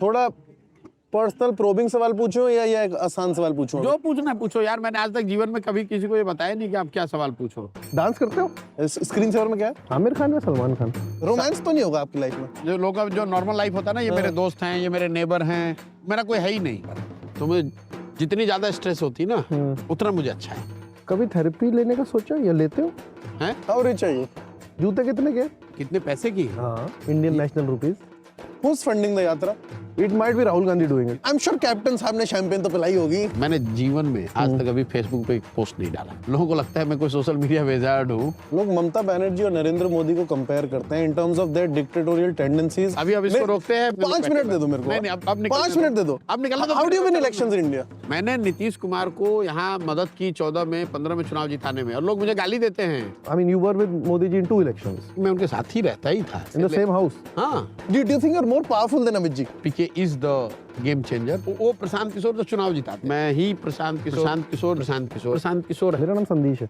थोड़ा personal probing सवाल पूछूं या एक आसान सवाल पूछूं? जो पूछना है पूछो यार, मैंने आज तक जीवन में कभी किसी को ये बताया नहीं कि आप क्या सवाल पूछो। डांस करते हो? स्क्रीन सेवर में क्या है? आमिर खान या सलमान खान? रोमांस तो नहीं होगा आपकी लाइफ में? जो लोग का जो नॉर्मल लाइफ होता है ना, ये मेरे दोस्त हैं, ये मेरे नेबर हैं, मेरा कोई है ही नहीं। तो मुझे जितनी ज्यादा स्ट्रेस होती ना उतना मुझे अच्छा है। कभी थेरेपी लेने का सोचा या लेते हो? हैं? और चाहिए। जूते कितने के? कितने पैसे की? हाँ, Indian national rupees. Who's funding the यात्रा? It might be Rahul Gandhi doing it. I'm sure captain साहब ने शैंपेन तो पिलाई होगी। मैंने जीवन में आज तक अभी फेसबुक पे एक पोस्ट नहीं डाला। लोगों को लगता है मैं कोई सोशल मीडिया वेजार्ड हूँ। लोग ममता बनर्जी और नरेंद्र मोदी को कंपेयर करते हैं in terms of their dictatorial tendencies। अभी अब इसको रोकते हैं। 5 मिनट दे दो मेरे को। नहीं, अब 5 मिनट दे दो। अब निकलना तो। How do you win elections in India? मैंने नीतीश कुमार को यहाँ मदद की 14 में 15 में चुनाव जिताने में, और लोग मुझे गाली देते हैं। I mean, you were with Modi ji in 2 elections. मैं उनके साथ ही रहता ही था। In the same house. हाँ। Do you think you're more powerful than Amit ji? PK is the game changer. वो प्रशांत किशोर तो चुनाव जिताते, मैं ही प्रशांत किशोर मेरा नाम संदेश है।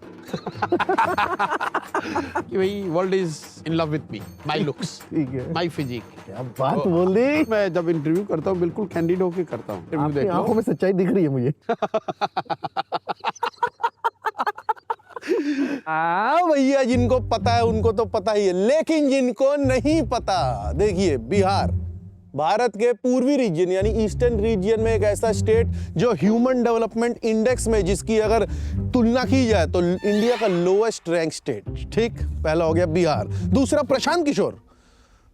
कि भाई world is in love with me, my looks, ठीक है। My physique. क्या बात बोल दी। मैं जब इंटरव्यू करता हूँ बिल्कुल कैंडिड होके करता हूँ। इंटरव्यू आपकी देख आंखों लो। में सच्चाई दिख रही है मुझे। भैया जिनको पता है उनको तो पता ही है, लेकिन जिनको नहीं पता, देखिए बिहार भारत के पूर्वी रीजन यानी ईस्टर्न रीजन में एक ऐसा स्टेट जो ह्यूमन डेवलपमेंट इंडेक्स में जिसकी अगर तुलना की जाए तो इंडिया का लोएस्ट रैंक स्टेट। ठीक, पहला हो गया बिहार। दूसरा प्रशांत किशोर।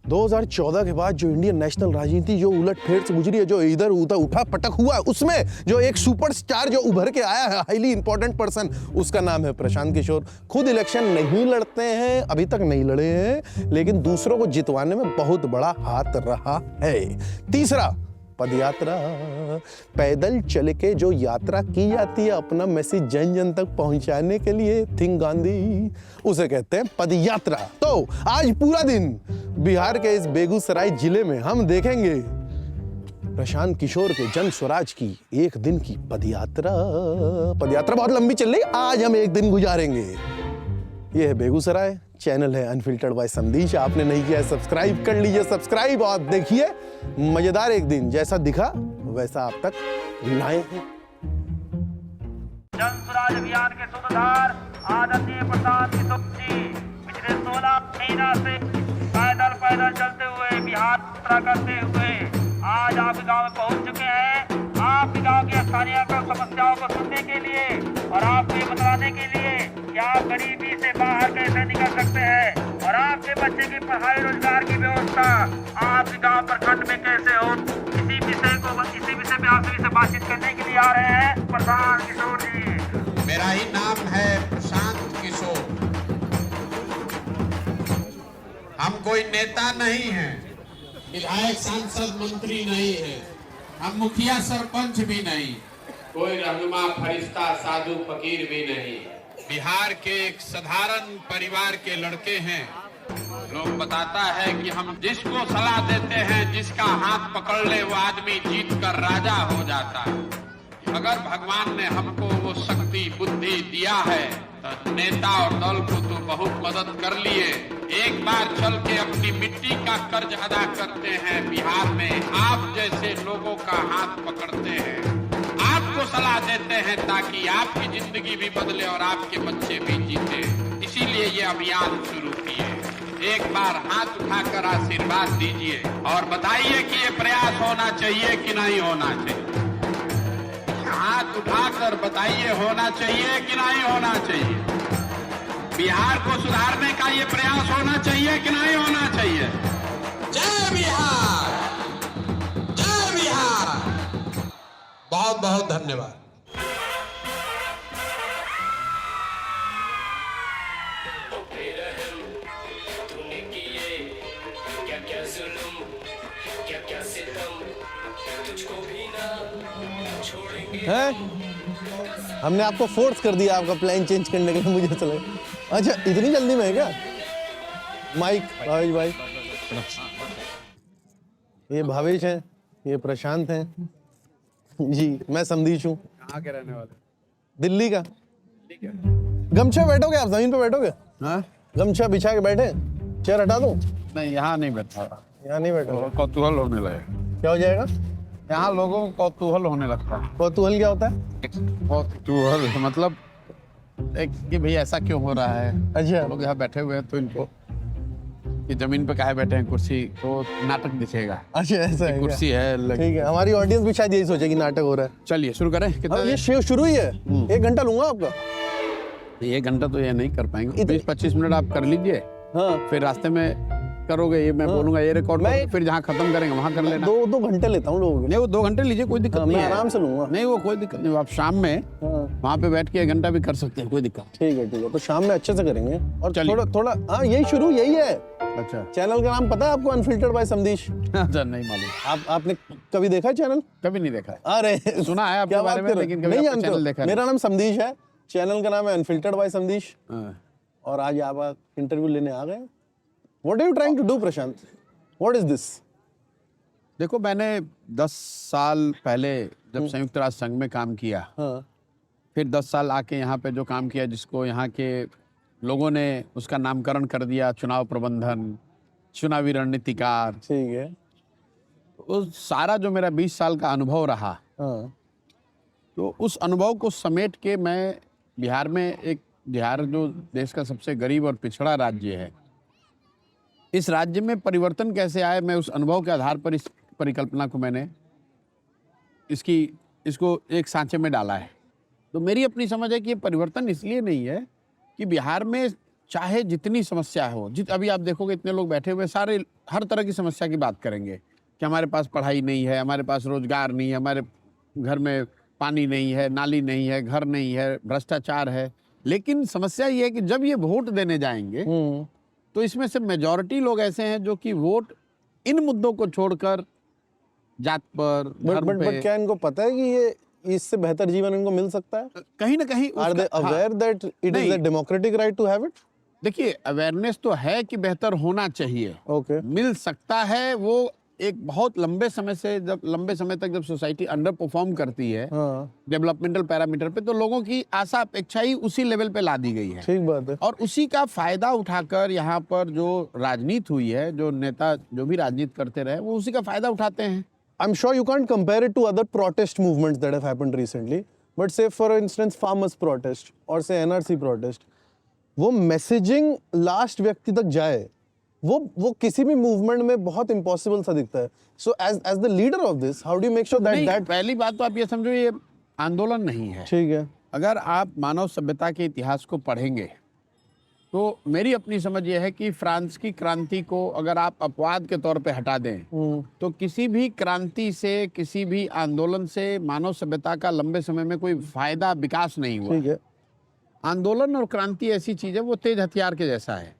2014 के बाद जो इंडियन नेशनल राजनीति जो उलट फेर से गुजरी है, जो इधर उधर उठा पटक हुआ, उसमें जो एक सुपरस्टार जो उभर के आया है, हाईली इंपॉर्टेंट पर्सन, उसका नाम है प्रशांत किशोर। खुद इलेक्शन नहीं लड़ते हैं, अभी तक नहीं लड़े हैं, लेकिन दूसरों को जितवाने में बहुत बड़ा हाथ रहा है। तीसरा पदयात्रा, पैदल चल के जो यात्रा की जाती है अपना मैसेज जन जन तक पहुंचाने के लिए, थिंक गांधी, उसे कहते हैं पदयात्रा। तो आज पूरा दिन बिहार के इस बेगूसराय जिले में हम देखेंगे प्रशांत किशोर के जन स्वराज की एक दिन की पदयात्रा। पदयात्रा बहुत लंबी चल रही, आज हम एक दिन गुजारेंगे। ये है बेगूसराय, चैनल है अनफिल्टर्ड बाय संदेश। आपने नहीं किया है सब्सक्राइब कर लीजिए सब्सक्राइब, और देखिए मजेदार एक दिन, जैसा दिखा वैसा आप तक लाए हैं। जन स्वराज अभियान के सूत्रधार आदरणीय प्रसाद किशोर जी पिछले 16 महीना से पैदल चलते हुए बिहार यात्रा करते हुए आज आपके गांव में पहुंच चुके हैं। आपके गांव की स्थानीय समस्याओं को सुनने के लिए और आपको ये बताने के लिए कि आप गरीबी से बाहर कैसे निकल सकते हैं और आपके बच्चे की पढ़ाई रोजगार की व्यवस्था आपके गांव प्रखंड में कैसे हो, इसी विषय पे आपसे बातचीत करने के लिए आ रहे हैं प्रशांत किशोर जी। मेरा ही नाम है प्रशांत किशोर। हम कोई नेता नहीं हैं, विधायक सांसद मंत्री नहीं है, हम मुखिया सरपंच भी नहीं, कोई रहनुमा फरिश्ता साधु फकीर भी नहीं। बिहार के एक साधारण परिवार के लड़के हैं। लोग बताता है कि हम जिसको सलाह देते हैं, जिसका हाथ पकड़ ले वो आदमी जीत कर राजा हो जाता है। अगर भगवान ने हमको वो शक्ति बुद्धि दिया है तो नेता और दल को तो बहुत मदद कर लिए। एक बार चल के अपनी मिट्टी का कर्ज अदा करते हैं। बिहार में आप जैसे लोगों का हाथ पकड़ते हैं, आपको सलाह देते हैं ताकि आपकी जिंदगी भी बदले और आपके बच्चे भी जीते। इसीलिए ये अभियान शुरू किए। एक बार हाथ उठाकर आशीर्वाद दीजिए और बताइए कि ये प्रयास होना चाहिए कि नहीं होना चाहिए। हाथ उठाकर बताइए होना चाहिए कि नहीं होना चाहिए। बिहार को सुधारने का ये प्रयास होना चाहिए कि नहीं होना चाहिए। जय बिहार, जय बिहार। बहुत बहुत धन्यवाद। है? हमने आपको फोर्स कर दिया आपका प्लान चेंज करने के लिए, मुझे चले। अच्छा इतनी जल्दी में है क्या? माइक भाई, ये भावेश हैं, ये प्रशांत हैं जी, मैं संदीश हूँ। कहाँ के रहने वाले? दिल्ली का। गमछा बैठोगे आप, जमीन पे बैठोगे? हाँ? गमछा बिछा के बैठे, चेयर हटा दूं? नहीं, यहाँ नहीं बैठा, यहाँ नहीं बैठोगे। कौतूहल होने लगे। क्या हो जाएगा? यहाँ लोगों को कौतूहल होने लगता है। कौतूहल क्या होता है? कौतूहल मतलब एक कि भाई ऐसा क्यों हो रहा है। अच्छा। लोग यहाँ बैठे हुए हैं तो इनको कि जमीन पे काहे बैठे हैं, कुर्सी तो नाटक दिखेगा। अच्छा, ऐसा है क्या? कुर्सी है ठीक है, हमारी ऑडियंस भी शायद यही सोचेगी नाटक हो रहा है। चलिए शुरू करें। अब कितना ये शुरू ही है, 1 घंटा लूंगा आपका। 1 घंटा तो ये नहीं कर पाएंगे, 20-25 मिनट आप कर लीजिए। हाँ, फिर रास्ते में करोगे, ये मैं बोलूंगा ये रिकॉर्ड मैं- फिर जहाँ खत्म करेंगे वहाँ कर लेना। 2 घंटे लेता हूँ लोगों के। नहीं वो 2 घंटे लीजिए, कोई दिक्कत हाँ, नहीं मैं है। आराम से लूंगा। नहीं वो कोई दिक्कत नहीं, आप शाम में हाँ, वहाँ पे बैठ के 1 घंटा भी कर सकते हैं, कोई दिक्कत ठीक है, तो शाम में अच्छे से करेंगे। और चलिए। थोड़ा हाँ, यही शुरू यही है। नहीं। अच्छा चैनल का नाम पता है आपको? Unfiltered by Samdish. अच्छा, नहीं मालूम, आपने कभी देखा है चैनल? कभी नहीं देखा है। अरे सुना है आपके क्या बारे बात में, कर रहे हो? लेकिन कभी नहीं आपका जानते हो? चैनल देखा नहीं। मेरा नाम समदीश है, चैनल का नाम है अनफिल्टर्ड बाय समदीश। हाँ। और आज आप इंटरव्यू लेने आ गए। What are you trying to do Prashant? What is this? देखो मैंने 10 साल पहले जब संयुक्त राष्ट्र संघ में काम किया, हाँ, फिर 10 साल आके यहाँ पे जो काम किया, जिसको यहाँ के लोगों ने उसका नामकरण कर दिया चुनाव प्रबंधन, चुनावी रणनीतिकार। ठीक है। उस सारा जो मेरा 20 साल का अनुभव रहा, हाँ, तो उस अनुभव को समेट के मैं बिहार में बिहार जो देश का सबसे गरीब और पिछड़ा राज्य है, इस राज्य में परिवर्तन कैसे आए, मैं उस अनुभव के आधार पर इस परिकल्पना को मैंने इसको एक सांचे में डाला है। तो मेरी अपनी समझ है कि ये परिवर्तन इसलिए नहीं है कि बिहार में चाहे जितनी समस्या हो, अभी आप देखोगे इतने लोग बैठे हुए सारे हर तरह की समस्या की बात करेंगे कि हमारे पास पढ़ाई नहीं है, हमारे पास रोजगार नहीं है, हमारे घर में पानी नहीं है, नाली नहीं है, घर नहीं है, भ्रष्टाचार है। लेकिन समस्या ये है कि जब ये वोट देने जाएंगे तो इसमें से मेजॉरिटी लोग ऐसे हैं जो कि वोट इन मुद्दों को छोड़कर जात पर, धर्म बट पे, क्या इनको पता है कि ये इससे बेहतर जीवन इनको मिल सकता है? कहीं ना कहीं आर दे उसका- हाँ, अवेयर दैट इट इज नहीं। A democratic right to have it? देखिए अवेयरनेस तो है कि बेहतर होना चाहिए, ओके। मिल सकता है। वो एक बहुत लंबे समय तक जब सोसाइटी अंडर परफॉर्म करती है हाँ, डेवलपमेंटल पैरामीटर पे, तो लोगों की आशा अपेक्षा ही उसी लेवल पे ला दी गई है। ठीक बात है। और उसी का फायदा उठाकर यहाँ पर जो राजनीति हुई है, जो नेता जो भी राजनीति करते रहे, वो उसी का फायदा उठाते हैं। I'm sure you can't compare it to other protest movements that have happened recently, but say for instance farmers protest or say NRC protest, वो मैसेजिंग लास्ट व्यक्ति तक जाए, वो किसी भी मूवमेंट में बहुत इम्पॉसिबल सा दिखता है। So as the leader of this, how do you make sure नहीं, दैट पहली बात तो आप ये समझो, ये आंदोलन नहीं है। ठीक है। अगर आप मानव सभ्यता के इतिहास को पढ़ेंगे तो मेरी अपनी समझ ये है कि फ्रांस की क्रांति को अगर आप अपवाद के तौर पे हटा दें तो किसी भी क्रांति से, किसी भी आंदोलन से मानव सभ्यता का लंबे समय में कोई फायदा, विकास नहीं हुआ। ठीक है। आंदोलन और क्रांति ऐसी चीज है, वो तेज हथियार के जैसा है।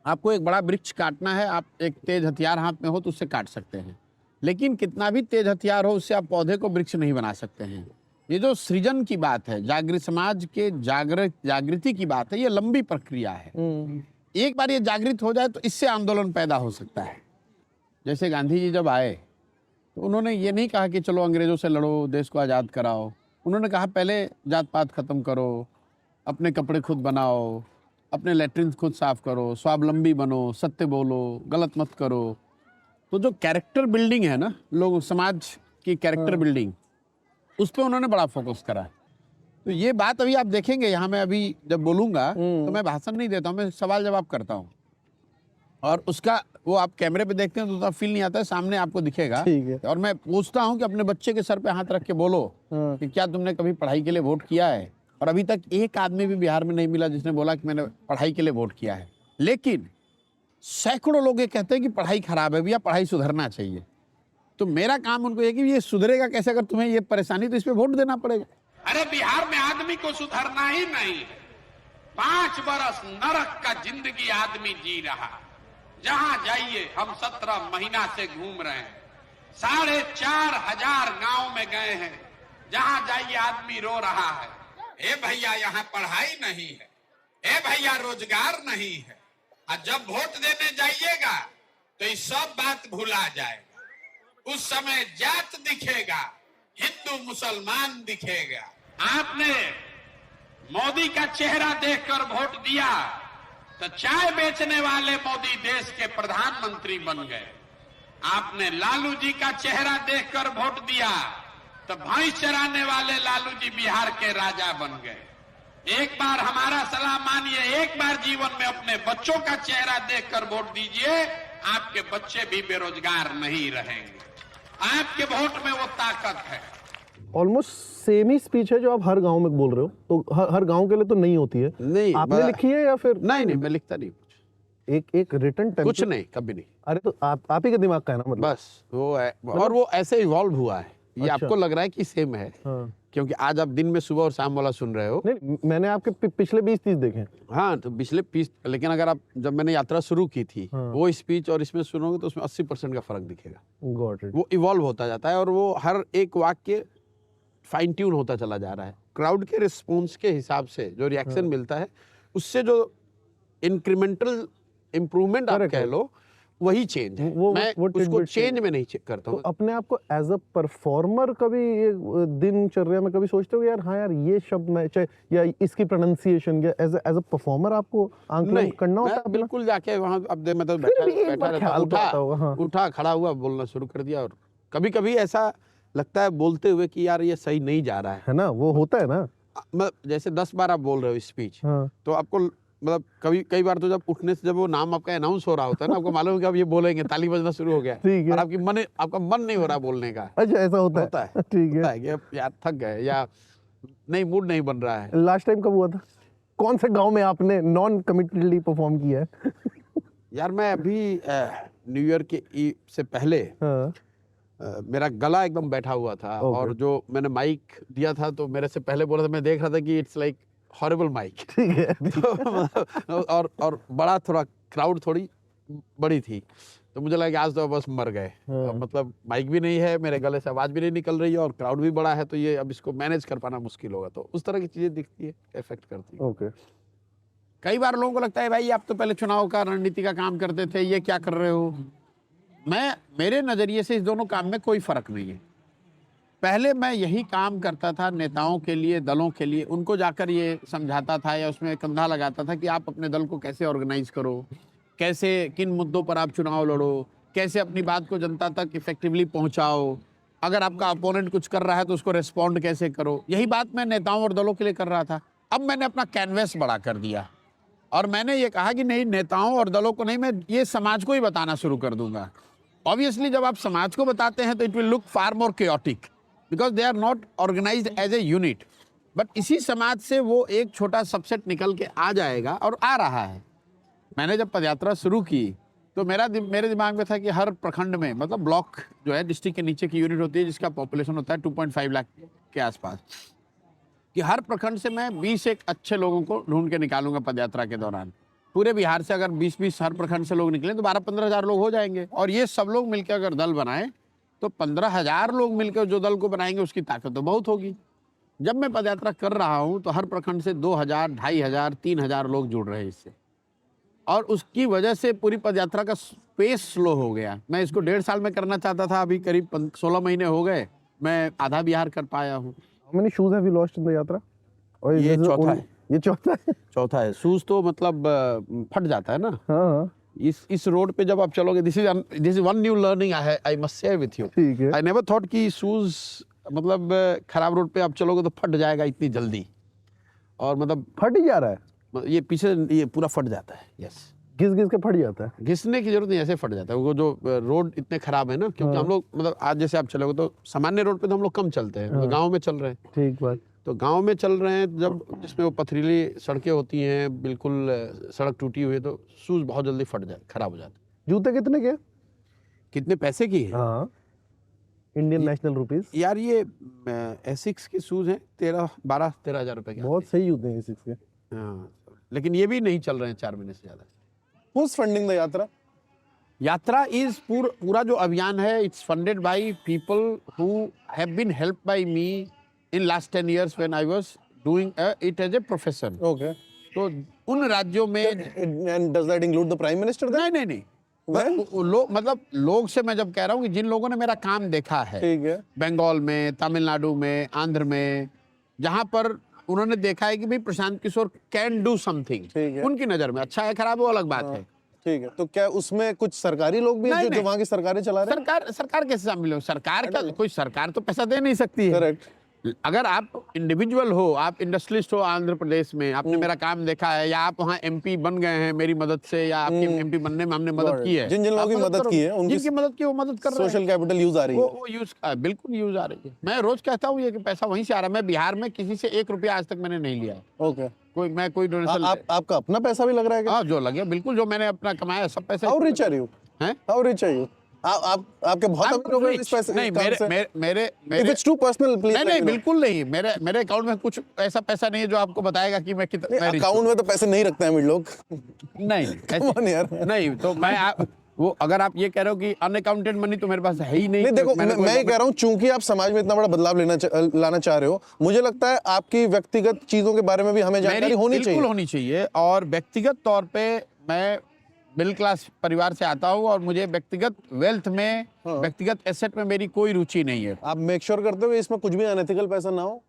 आपको एक बड़ा वृक्ष काटना है, आप एक तेज हथियार हाथ में हो तो उससे काट सकते हैं, लेकिन कितना भी तेज हथियार हो उससे आप पौधे को वृक्ष नहीं बना सकते हैं। ये जो सृजन की बात है, जागृत समाज के जागृति की बात है, ये लंबी प्रक्रिया है। एक बार ये जागृत हो जाए तो इससे आंदोलन पैदा हो सकता है। जैसे गांधी जी जब आए तो उन्होंने ये नहीं कहा कि चलो अंग्रेजों से लड़ो, देश को आज़ाद कराओ। उन्होंने कहा पहले जात पात खत्म करो, अपने कपड़े खुद बनाओ, अपने लैट्रिन खुद साफ करो, स्वावलंबी बनो, सत्य बोलो, गलत मत करो। तो जो कैरेक्टर बिल्डिंग है ना, लोग समाज की कैरेक्टर बिल्डिंग, उस पर उन्होंने बड़ा फोकस करा। तो ये बात अभी आप देखेंगे, यहाँ मैं अभी जब बोलूँगा तो मैं भाषण नहीं देता हूँ, मैं सवाल जवाब करता हूँ, और उसका वो आप कैमरे पे देखते हैं तो उतना फील नहीं आता है, सामने आपको दिखेगा। ठीक है। और मैं पूछता हूँ कि अपने बच्चे के सर पे हाथ रख के बोलो कि क्या तुमने कभी पढ़ाई के लिए वोट किया है? और अभी तक एक आदमी भी बिहार में नहीं मिला जिसने बोला कि मैंने पढ़ाई के लिए वोट किया है। लेकिन सैकड़ों लोग ये कहते हैं कि पढ़ाई खराब है भैया, पढ़ाई सुधरना चाहिए। तो मेरा काम उनको ये कि ये सुधरेगा कैसे? अगर तुम्हें ये परेशानी तो इस पे वोट देना पड़ेगा। अरे बिहार में आदमी को सुधरना ही नहीं है। 5 बरस नरक का जिंदगी आदमी जी रहा। जहां जाइए हम 17 महीना से घूम रहे हैं, 4,500 गांव में गए हैं, जहां जाइए आदमी रो रहा है, ए भैया यहाँ पढ़ाई नहीं है, ए भैया रोजगार नहीं है। और जब वोट देने जाइएगा तो ये सब बात भुला जाएगा। उस समय जात दिखेगा, हिंदू मुसलमान दिखेगा। आपने मोदी का चेहरा देखकर वोट दिया तो चाय बेचने वाले मोदी देश के प्रधानमंत्री बन गए। आपने लालू जी का चेहरा देखकर वोट दिया तो भैंस चराने वाले लालू जी बिहार के राजा बन गए। एक बार हमारा सलाह मानिए, एक बार जीवन में अपने बच्चों का चेहरा देखकर वोट दीजिए, आपके बच्चे भी बेरोजगार नहीं रहेंगे। आपके वोट में वो ताकत है। ऑलमोस्ट सेम ही स्पीच है जो आप हर गांव में बोल रहे हो, तो हर गांव के लिए तो नहीं होती है। नहीं, आपने लिखी है या फिर? नहीं, मैं लिखता नहीं कुछ। एक रिटन कुछ नहीं, कभी नहीं। अरे तो आप ही के दिमाग का है ना, मतलब बस वो है, और वो ऐसे इवॉल्व हुआ है। ये अच्छा। आपको लग रहा है कि सेम है, हाँ। क्योंकि आज आप दिन में सुबह और शाम वाला सुन रहे हो। नहीं, मैंने आपके पिछले 20-30 देखे हैं। हाँ, तो पिछले 20, लेकिन अगर आप, जब मैंने यात्रा शुरू की थी, हाँ। वो स्पीच और इसमें सुनोगे तो उसमें 80% का फर्क दिखेगा। Got it. वो इवॉल्व होता जाता है और वो हर एक वाक्य फाइन ट्यून होता चला जा रहा है। क्राउड के रिस्पॉन्स के हिसाब से जो रिएक्शन मिलता है, उससे जो इंक्रीमेंटल इम्प्रूवमेंट आप कह लो, वही चेंज है। मैं उसको चेंज में नहीं करता तो हूँ। अपने आप को एज अ परफॉर्मर कभी ये दिनचर्या में कभी सोचते हो कि यार हाँ यार ये शब्द मैं चाहे या इसकी प्रोनाउंसिएशन या एज अ परफॉर्मर आपको आंकलन करना होता है अपना? बिल्कुल जाके वहाँ अब मतलब फिर भी एक बैठा बार रहता, ख्याल तो आता होगा, हाँ। उठा खड़ा हुआ बोलना शुरू कर दिया। और कभी कभी ऐसा लगता है बोलते हुए कि यार ये सही नहीं जा रहा है ना, वो होता है ना। मतलब जैसे 10 बार आप बोल रहे हो स्पीच, हाँ। तो आपको मतलब कई बार तो जब उठने से जब वो नाम आपका अनाउंस हो रहा होता है ना, आपको मालूम है कि अब ये बोलेंगे, ताली बजना शुरू हो गया, ठीक है। और आपका मन नहीं हो रहा बोलने का। अच्छा, ऐसा होता है। ठीक होता है। है कि अब यार थक गए या नहीं, मूड नहीं बन रहा है। लास्ट टाइम कब हुआ था? कौन से गांव में आपने नॉन कमिटेडली परफॉर्म किया है? यार मैं अभी न्यू ईयर के से पहले हाँ। मेरा गला एकदम बैठा हुआ था, और जो मैंने माइक दिया था तो मेरे से पहले बोला था, मैं देख रहा था कि इट्स लाइक हॉरिबल माइक। ठीक है। और बड़ा थोड़ा क्राउड थोड़ी बड़ी थी, तो मुझे लगा कि आज तो बस मर गए। मतलब माइक भी नहीं है, मेरे गले से आवाज भी नहीं निकल रही है, और क्राउड भी बड़ा है, तो ये अब इसको मैनेज कर पाना मुश्किल होगा। तो उस तरह की चीजें दिखती है, इफेक्ट करती है। ओके। कई बार लोगों को लगता है भाई आप तो पहले चुनाव का रणनीति का काम करते थे, ये क्या कर रहे हो? मेरे नजरिए से इस दोनों काम में कोई फर्क नहीं है। पहले मैं यही काम करता था नेताओं के लिए, दलों के लिए, उनको जाकर ये समझाता था या उसमें कंधा लगाता था कि आप अपने दल को कैसे ऑर्गेनाइज करो, कैसे किन मुद्दों पर आप चुनाव लड़ो, कैसे अपनी बात को जनता तक इफेक्टिवली पहुंचाओ, अगर आपका अपोनेंट कुछ कर रहा है तो उसको रिस्पॉन्ड कैसे करो। यही बात मैं नेताओं और दलों के लिए कर रहा था। अब मैंने अपना कैनवस बड़ा कर दिया और मैंने ये कहा कि नहीं, नेताओं और दलों को नहीं, मैं ये समाज को ही बताना शुरू कर दूंगा। ऑब्वियसली जब आप समाज को बताते हैं तो it will look far more chaotic because they are not organised as a unit, but इसी समाज से वो एक छोटा सबसेट निकल के आ जाएगा और आ रहा है। मैंने जब पदयात्रा शुरू की तो मेरे दिमाग में था कि हर प्रखंड में, मतलब ब्लॉक जो है डिस्ट्रिक्ट के नीचे की यूनिट होती है जिसका पॉपुलेशन होता है 2.5 लाख के आसपास, कि हर प्रखंड से मैं 20 एक अच्छे लोगों को ढूंढ के निकालूंगा पदयात्रा के दौरान। पूरे बिहार से अगर 20-20 हर प्रखंड से लोग निकले तो 12-15 हज़ार लोग हो जाएंगे, और ये सब लोग मिलकर अगर दल बनाए तो 15,000 लोग मिलकर जो दल को बनाएंगे उसकी ताकत तो बहुत होगी। जब मैं पदयात्रा कर रहा हूँ तो हर प्रखंड से 2,000, 2,500, 3,000 लोग जुड़ रहे हैं इससे, और उसकी वजह से पूरी पदयात्रा का पेस स्लो हो गया। मैं इसको 1.5 साल में करना चाहता था, अभी करीब 16 महीने हो गए, मैं आधा बिहार कर पाया हूँ। How many shoes have you lost in the यात्रा? और ये चौथा है। ये चौथा है। शूज तो मतलब फट जाता है ना। हाँ। इस रोड पे जब आप चलोगे, this is one new learning I must share with you. ठीक है। आई नेवर थॉट कि शूज मतलब खराब रोड पे आप चलोगे तो फट जाएगा इतनी जल्दी, और मतलब फट ही जा रहा है। ये पीछे ये पूरा फट जाता है। यस, घिस के फट जाता है। घिसने की जरूरत नहीं, ऐसे फट जाता है। वो जो रोड इतने खराब है ना, क्योंकि हम लोग मतलब आज जैसे आप चलोगे तो सामान्य रोड पे तो हम लोग कम चलते हैं, गाँव में चल रहे हैं। ठीक बात। तो गांव में चल रहे हैं जब, जिसमें वो पथरीली सड़कें होती हैं, बिल्कुल सड़क टूटी हुई है, तो शूज बहुत जल्दी फट जाते, खराब हो जाते। जूते कितने के? कितने पैसे की है? हाँ, इंडियन नेशनल रुपीस। यार ये एसिक्स के शूज हैं 12-13 हज़ार रुपए के। बहुत सही जूते हैं एसिक्स के। हाँ, लेकिन ये भी नहीं चल रहे हैं 4 महीने से ज्यादा। Who's funding the यात्रा? यात्रा इज पूरा जो अभियान है, it's funded by people who have been helped by me in last 10 years when I was doing it as a profession. Okay. तो उन राज्यों में And does that include the prime minister then? नहीं मतलब लोग से मैं जब कह रहा हूँ कि जिन लोगों ने मेरा काम देखा है, ठीक है। बंगाल में, तमिलनाडु में, आंध्र में, जहाँ पर उन्होंने देखा है कि भाई Prashant Kishor can do something, उनकी नजर में अच्छा है खराब है वो अलग बात है, ठीक है, तो क्या उसमें कुछ सरकारी लोग भी हैं नहीं, जो नहीं। वहाँ की सरकारें चला रहे हैं? सरकार कैसे शामिल हो? सरकार का कोई सरकार तो पैसा दे नहीं सकती है। करेक्ट। अगर आप इंडिविजुअल हो, आप इंडस्ट्रियलिस्ट हो आंध्र प्रदेश में, आपने मेरा काम देखा है, या आप वहाँ एमपी बन गए हैं मेरी मदद से, या आपके एमपी बनने में हमने मदद की है, जिन जिन लोगों की आप मदद करो। की है, उनकी जिनकी मदद की वो मदद कर रहे हैं। सोशल कैपिटल यूज आ रही है। वो यूज बिल्कुल यूज आ रही है। मैं रोज कहता हूँ ये कि पैसा वहीं से आ रहा है। मैं बिहार में किसी से 1 रुपया आज तक मैंने नहीं लिया है। ओके। कोई डोनेशन। आपका अपना पैसा भी लग रहा है क्या? हाँ, जो लगे बिल्कुल, जो मैंने अपना कमाया सब पैसे। How rich are you? हैं? How rich are you? आपके बहुत अमीर लोग हैं इस पैसे नहीं, काम से? मेरे If it's too personal, please नहीं let नहीं me know. बिल्कुल नहीं। मेरे अकाउंट में कुछ ऐसा पैसा नहीं है जो आपको बताएगा कि मैं कितना मैं rich हूँ। अकाउंट में तो पैसे नहीं रखते हैं अमीर लोग। नहीं Come on यार। नहीं, तो वो अगर आप ये कह रहे हो कि अनअकाउंटेड मनी तो मेरे पास है ही नहीं। नहीं देखो, मैंने मैं ये कह रहा हूँ, चूंकि आप समाज में इतना बड़ा बदलाव लाना चाह रहे हो, मुझे लगता है आपकी व्यक्तिगत चीजों के बारे में भी हमें जानकारी होनी चाहिए। बिल्कुल होनी चाहिए। और व्यक्तिगत तौर पे मैं मिडिल क्लास परिवार से आता हूँ और मुझे व्यक्तिगत वेल्थ में, व्यक्तिगत एसेट में मेरी कोई रुचि नहीं है। आप मेक श्योर करते हो कि इसमें कुछ भी अनएथिकल पैसा ना हो?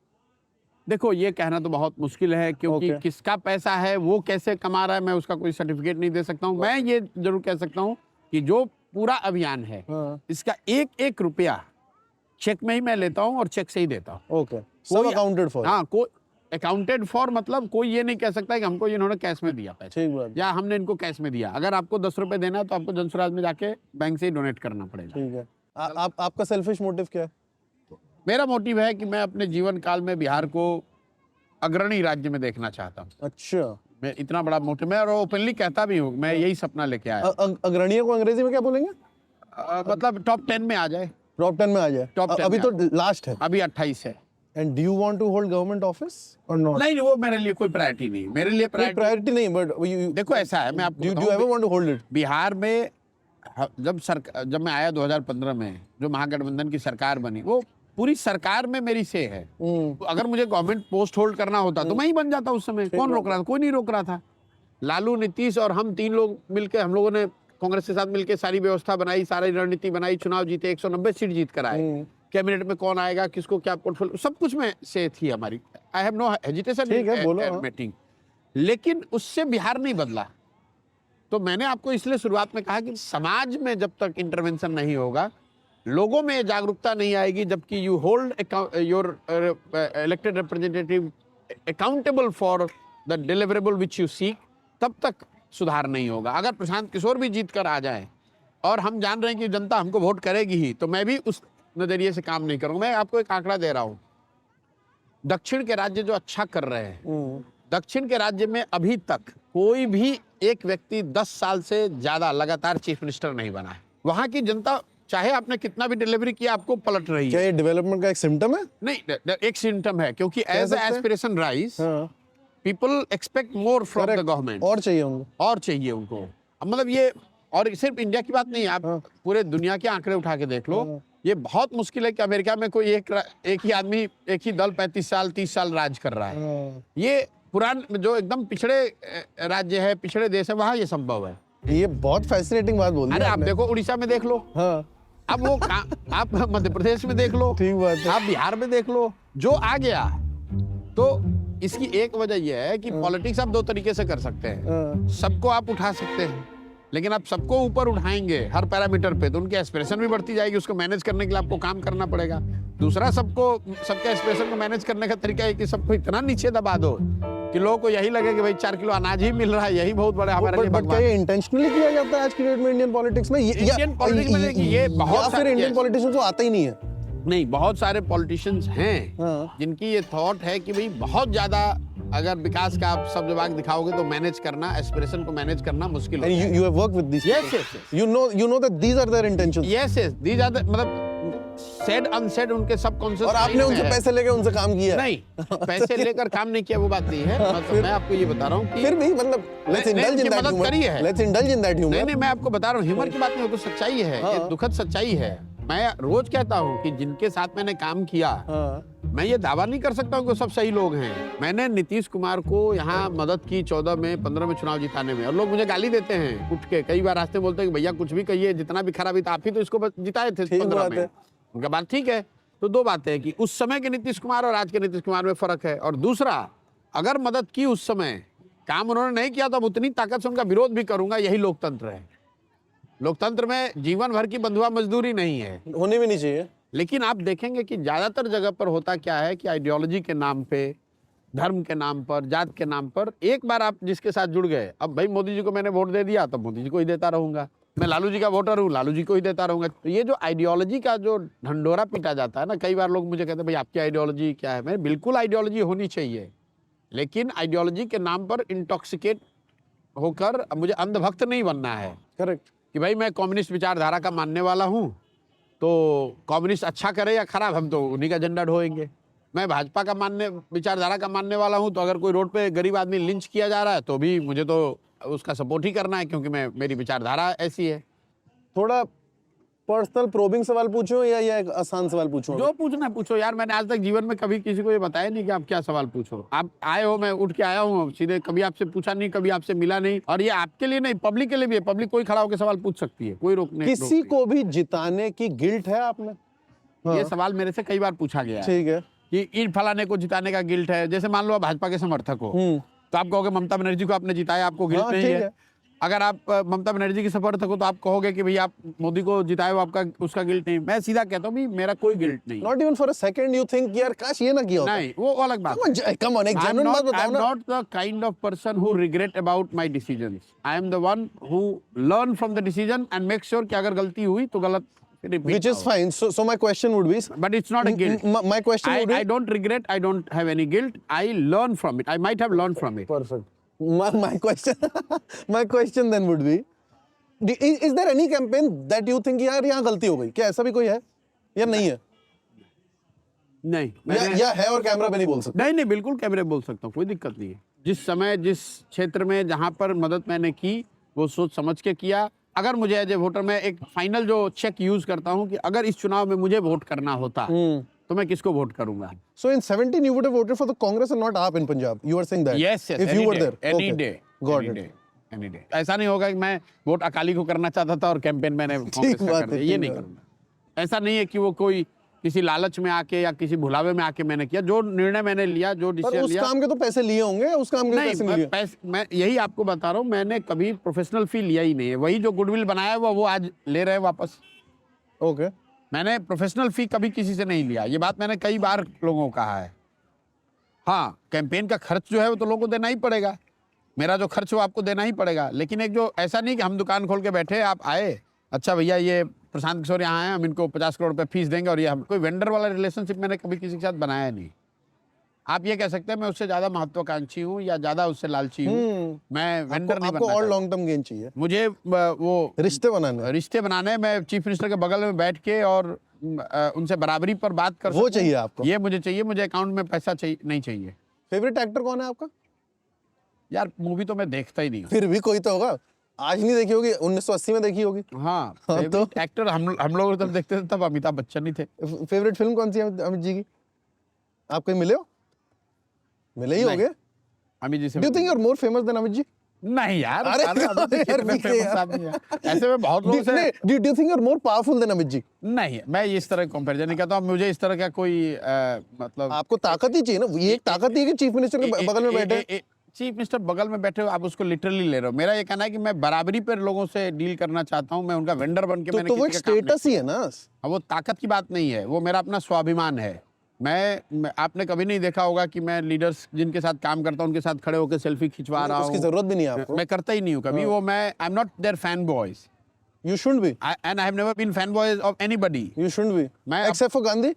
देखो, ये कहना तो बहुत मुश्किल है, क्योंकि Okay. किसका पैसा है, वो कैसे कमा रहा है, मैं उसका कोई सर्टिफिकेट नहीं दे सकता हूँ। मैं ये जरूर कह सकता हूँ कि जो पूरा अभियान है, इसका 1-1 रुपया चेक में ही मैं लेता हूँ और चेक से ही देता हूँ। ओके, सब अकाउंटेड फॉर। हाँ, कोई अकाउंटेड फॉर, मतलब कोई ये नहीं कह सकता कि हमको इन्होंने कैश में दिया पैसा, ठीक बात। या हमने इनको कैश में दिया। अगर आपको 10 रुपए देना है तो आपको जनसुराज में जाके बैंक से ही डोनेट करना पड़ेगा। ठीक है। आपका सेल्फिश मोटिव क्या है? मेरा मोटिव है कि मैं अपने जीवन काल में बिहार को अग्रणी राज्य में देखना चाहता हूँ। अच्छा, मैं इतना बड़ा मोटिव, मैं और ओपनली कहता भी हूँ, मैं यही सपना लेके आया। अग्रणीय को अंग्रेजी में क्या बोलेंगे? मतलब टॉप 10 में आ जाए। टॉप 10 में आ जाए। Top 10 अभी में तो लास्ट है। अभी 28 है। And do you want to hold government office or not? नहीं, वो मेरे लिए कोई प्रायोरिटी नहीं। मेरे लिए प्रायोरिटी नहीं, बट देखो ऐसा है, मैं आपको डू बताऊं, ever want to hold it? Bihar में जब मैं आया 2015 में, जो महागठबंधन की सरकार बनी, वो पूरी सरकार में मेरी से है। तो अगर मुझे गवर्नमेंट पोस्ट होल्ड करना होता तो मैं ही बन जाता उस समय। कौन रोक रहा था? कोई नहीं रोक रहा था। लालू, नीतीश और हम 3 लोग मिलकर, हम लोगों ने कांग्रेस के साथ मिलकर सारी व्यवस्था बनाई, सारी रणनीति बनाई, चुनाव जीते, 190 सीट जीत कर आए। कैबिनेट में कौन आएगा, किसको क्या पोर्टफोलियो, सब कुछ में से थी हमारी। आई हैव नो हेजिटेशन ठीक है, बोलो, हाँ। एडमिटिंग। लेकिन उससे बिहार नहीं बदला। तो मैंने आपको इसलिए शुरुआत में कहा कि समाज में जब तक इंटरवेंशन नहीं होगा, लोगों में जागरूकता नहीं आएगी, जबकि you hold your elected representative accountable for the deliverable which you seek, तब तक सुधार नहीं होगा। अगर प्रशांत किशोर भी जीत कर आ जाए और हम जान रहे हैं कि जनता हमको वोट करेगी ही, तो मैं भी उस नजरिए से काम नहीं करूंगा। मैं आपको एक आंकड़ा दे रहा हूं। दक्षिण के राज्य जो अच्छा कर रहे हैं, दक्षिण के राज्य में अभी तक कोई भी एक व्यक्ति 10 साल से ज्यादा लगातार चीफ मिनिस्टर नहीं बना है। वहां की जनता, चाहे आपने कितना भी डिलीवरी किया, आपको पलट रही क्या है। ये डेवलपमेंट का एक सिम्टम है? नहीं, एक सिम्टम है, क्योंकि एज सकते हैं? एस्पिरेशन राइज, हाँ, people expect more from the correct. Government. और चाहिए उनको। और चाहिए उनको। अब मतलब ये, और सिर्फ इंडिया की बात नहीं, आप पूरे दुनिया के आंकड़े उठा के देख लो। ये बहुत मुश्किल है कि अमेरिका में कोई एक ही आदमी, एक ही दल 35 साल 30 साल राज कर रहा है। ये पुराने जो एकदम पिछड़े राज्य है, पिछड़े देश है, वहां ये संभव है। ये बहुत फैसिनेटिंग बात बोल दी अरे आप आपने। देखो, उड़ीसा में देख लो, हाँ, अब वो आप मध्य प्रदेश में देख लो, ठीक बात है। आप बिहार में देख लो, जो आ गया। तो इसकी एक वजह यह है कि पॉलिटिक्स आप 2 तरीके से कर सकते हैं। सबको आप उठा सकते हैं, लेकिन आप सबको ऊपर उठाएंगे हर पैरामीटर पे, तो उनकी एस्पिरेशन भी बढ़ती जाएगी। उसको मैनेज करने के लिए आपको काम करना पड़ेगा। दूसरा, सबके एस्पिरेशन को मैनेज करने का तरीका है कि सबको इतना नीचे दबा दो कि लोगों को यही लगे कि भाई 4 किलो अनाज ही मिल रहा है, यही बहुत बड़ा हमारे लिए बट क्या भगवान। ये इंटेंशनली किया जाता है आज की डेट में इंडियन पॉलिटिक्स में? इंडियन पॉलिटिक्स में देखिए, ये बहुत या फिर सारे- इंडियन पॉलिटिशियन को आता ही नहीं है? नहीं, बहुत सारे पॉलिटिशियंस हैं हाँ। जिनकी ये थॉट है कि भाई बहुत ज्यादा अगर विकास का आप सब जवाब दिखाओगे तो मैनेज करना, एस्पिरेशन को मैनेज करना मुश्किल And होता है। you have worked with these Yes, people. yes, yes. You know that these are their intentions. Yes, yes, these are the, मतलब said unsaid उनके सबकॉन्शियस। और आपने उनसे पैसे लेके उनसे काम किया? नहीं, पैसे लेकर काम नहीं किया, वो बात नहीं है। मतलब मैं आपको ये बता रहा हूँ कि फिर भी मतलब let's नहीं, indulge in उनकी that मदद humor. करी है। Let's indulge in that humor. नहीं नहीं, मैं आपको बता रहा हूँ, ह्यूमर की बात नहीं, वो तो सच्चाई है। ये दुखद सच्चाई है। मैं रोज कहता हूँ कि जिनके साथ मैंने काम किया, मैं ये दावा नहीं कर सकता हूँ कि सब सही लोग हैं। मैंने नीतीश कुमार को यहाँ मदद की 14 में 15 में चुनाव जिताने में, और लोग मुझे गाली देते हैं उठ के, कई बार रास्ते बोलते हैं कि भैया कुछ भी कहिए, जितना भी खराब था, आप ही तो इसको जिताए थे 15 में। उनका बात ठीक है। तो 2 बातें हैं कि उस समय के नीतीश कुमार और आज के नीतीश कुमार में फर्क है। और दूसरा, अगर मदद की उस समय काम उन्होंने नहीं किया तो अब उतनी ताकत से उनका विरोध भी करूंगा, यही लोकतंत्र है। लोकतंत्र में जीवन भर की बंधुआ मजदूरी नहीं है। होनी भी नहीं चाहिए। लेकिन आप देखेंगे कि ज्यादातर जगह पर होता क्या है कि आइडियोलॉजी के नाम पे, धर्म के नाम पर, जात के नाम पर एक बार आप जिसके साथ जुड़ गए, अब भाई मोदी जी को मैंने वोट दे दिया तो मोदी जी को ही देता रहूंगा, मैं लालू जी का वोटर हूँ, लालू जी को ही देता रहूंगा। तो ये जो आइडियोलॉजी का जो ढंडोरा पीटा जाता है ना, कई बार लोग मुझे कहते हैं भाई आपकी आइडियोलॉजी क्या है। मैं बिल्कुल आइडियोलॉजी होनी चाहिए, लेकिन आइडियोलॉजी के नाम पर इंटॉक्सिकेट होकर मुझे अंधभक्त नहीं बनना है। करेक्ट। कि भाई मैं कम्युनिस्ट विचारधारा का मानने वाला हूँ, तो कम्युनिस्ट अच्छा करे या खराब हम तो उन्हीं का झंडा ढोएंगे। मैं भाजपा का विचारधारा का मानने वाला हूँ, तो अगर कोई रोड पे गरीब आदमी लिंच किया जा रहा है तो भी मुझे तो उसका सपोर्ट ही करना है, क्योंकि मेरी विचारधारा ऐसी है। थोड़ा पर्सनल प्रोबिंग सवाल पूछो या एक आसान सवाल पूछो? जो पूछना है पूछो यार। मैंने आज तक जीवन में कभी किसी को ये बताया नहीं कि आप क्या सवाल पूछो। आप आए हो, मैं उठ के आया हूँ सीधे, कभी आपसे पूछा नहीं, कभी आपसे मिला नहीं। और ये आपके लिए नहीं, पब्लिक के लिए भी है। पब्लिक कोई खड़ा होकर सवाल पूछ सकती है, कोई रोकने किसी को भी जिताने की गिल्ट है आपने? ये सवाल मेरे से कई बार पूछा गया है ठीक है कि इन फलाने को जिताने का गिल्ट है। जैसे मान लो आप भाजपा के समर्थक हो, तो आप कहोगे ममता बनर्जी को आपने जिताया, आपको गिल्ट नहीं है। अगर आप ममता बनर्जी की समर्थक हो तो आप कहोगे कि भैया आप मोदी को जिताए हो, आपका उसका गिल्ट नहीं। मैं सीधा कहता हूँ मेरा कोई गिल्ट नहीं। Not even for a second you think यार काश ये ना किया होता? नहीं, वो अलग बात है। कम ऑन, एक जेन्युइन बात बताओ ना। I'm not the kind of person who regret about my decisions. I am the one who learn from the decision and make sure कि अगर गलती हुई तो गलत repeat Which is fine. So my question would be, but it's not a guilt. My question would be, I don't regret, I don't have any guilt. I learn from it. I might have learned from it. perfect. My question, my question then would be, is there any campaign that you think यार यहाँ गलती हो गई? क्या ऐसा भी कोई है या नहीं है? नहीं, या है और कैमरा पे नहीं बोल सकते? नहीं, बिल्कुल कैमरे बोल सकता हूँ, कोई दिक्कत नहीं है। जिस समय जिस क्षेत्र में जहाँ पर मदद मैंने की वो सोच समझ के किया। अगर मुझे एज ए वोटर, मैं एक फाइनल जो चेक यूज करता हूँ कि अगर इस चुनाव में मुझे वोट करना होता तो मैं किसको वोट करूंगा। So in 17 you would have voted for the Congress and not AAP in Punjab. You are saying that? Yes, If you were there. any Okay. day, Got any it. day, any day. ऐसा नहीं होगा कि मैं vote Akali को करना चाहता था और कैंपेन मैंने कांग्रेस का बात कर है, दिया, ये ठीक नहीं बात। करूंगा। ऐसा नहीं है कि वो कोई किसी लालच में आके या किसी भुलावे में आके मैंने किया। जो निर्णय मैंने लिया, जो पर डिसीजन उस लिया, काम के तो पैसे लिए होंगे, उस काम के पैसे नहीं लिए। मैं यही आपको बता रहा हूँ, मैंने कभी प्रोफेशनल फी लिया ही नहीं है। वही जो गुडविल बनाया हुआ वो आज ले रहे हैं वापस। ओके। मैंने प्रोफेशनल फी कभी किसी से नहीं लिया। ये बात मैंने कई बार लोगों को कहा है। हाँ, कैंपेन का खर्च जो है वो तो लोगों को देना ही पड़ेगा। मेरा जो खर्च वो आपको देना ही पड़ेगा। लेकिन एक जो ऐसा नहीं कि हम दुकान खोल के बैठे, आप आए, अच्छा भैया ये प्रशांत किशोर यहाँ आए, हम इनको 50 करोड़ रुपए फीस देंगे, और ये हम कोई वेंडर वाला रिलेशनशिप मैंने कभी किसी के साथ बनाया नहीं। आप ये कह सकते हैं मैं उससे ज्यादा महत्वाकांक्षी हूँ या ज्यादा उससे लालची हूँ। मैं वेंडर नहीं आपको बनना और चाहता। लॉन्ग टर्म गेन चाहिए, मुझे वो रिश्ते बनाने। मैं चीफ मिनिस्टर के बगल में बैठ के और उनसे बराबरी पर बात कर वो सकूं। चाहिए आपको? ये मुझे चाहिए। मुझे अकाउंट में पैसा चाहिए नहीं चाहिए। फेवरेट एक्टर कौन है आपका? यार मूवी तो मैं देखता ही नहीं हूँ। फिर भी कोई तो होगा। आज नहीं देखी होगी, 1980 में देखी होगी। हाँ, हाँ, तो? एक्टर हम लोग जब देखते थे तब अमिताभ बच्चन ही थे। फेवरेट फिल्म कौन सी है अमित जी की? आप कहीं मिले हो? मिले ही नहीं। होगे। अमित जी से do you think you are more famous than Amit ji? नहीं यार, अरे सारे आदमी यार, कितने भी famous यार। आदमी हैं। ऐसे में बहुत लोगों से do you think you are more powerful than Amit ji? नहीं, मैं इस तरह कंपैरिजन नहीं करता हूँ। मुझे इस तरह का कोई मतलब आपको ताकत ही चाहिए ना। ये एक ताकत ही है कि चीफ मिनिस्टर के बगल में बैठे। चीफ मिनिस्टर बगल में बैठे हो, आप उसको लिटरली ले रहे हो। मेरा ये कहना है कि मैं बराबरी पर लोगों से डील करना चाहता हूँ। मैं उनका वेंडर बन के मैंने तो वो एक किसी का काम नहीं स्टेटस ही है ना। अब वो ताकत की बात नहीं है, वो मेरा अपना स्वाभिमान है। मैं आपने कभी नहीं देखा होगा कि मैं लीडर्स जिनके साथ काम करता हूँ उनके साथ खड़े होकर सेल्फी खिंचवा रहा हूँ। उसकी जरूरत भी नहीं है आपको। मैं करता ही नहीं हूँ कभी। वो मैं I am not their fan boys. You shouldn't be. And I have never been fan boys of anybody. You shouldn't be. मैं Except for Gandhi.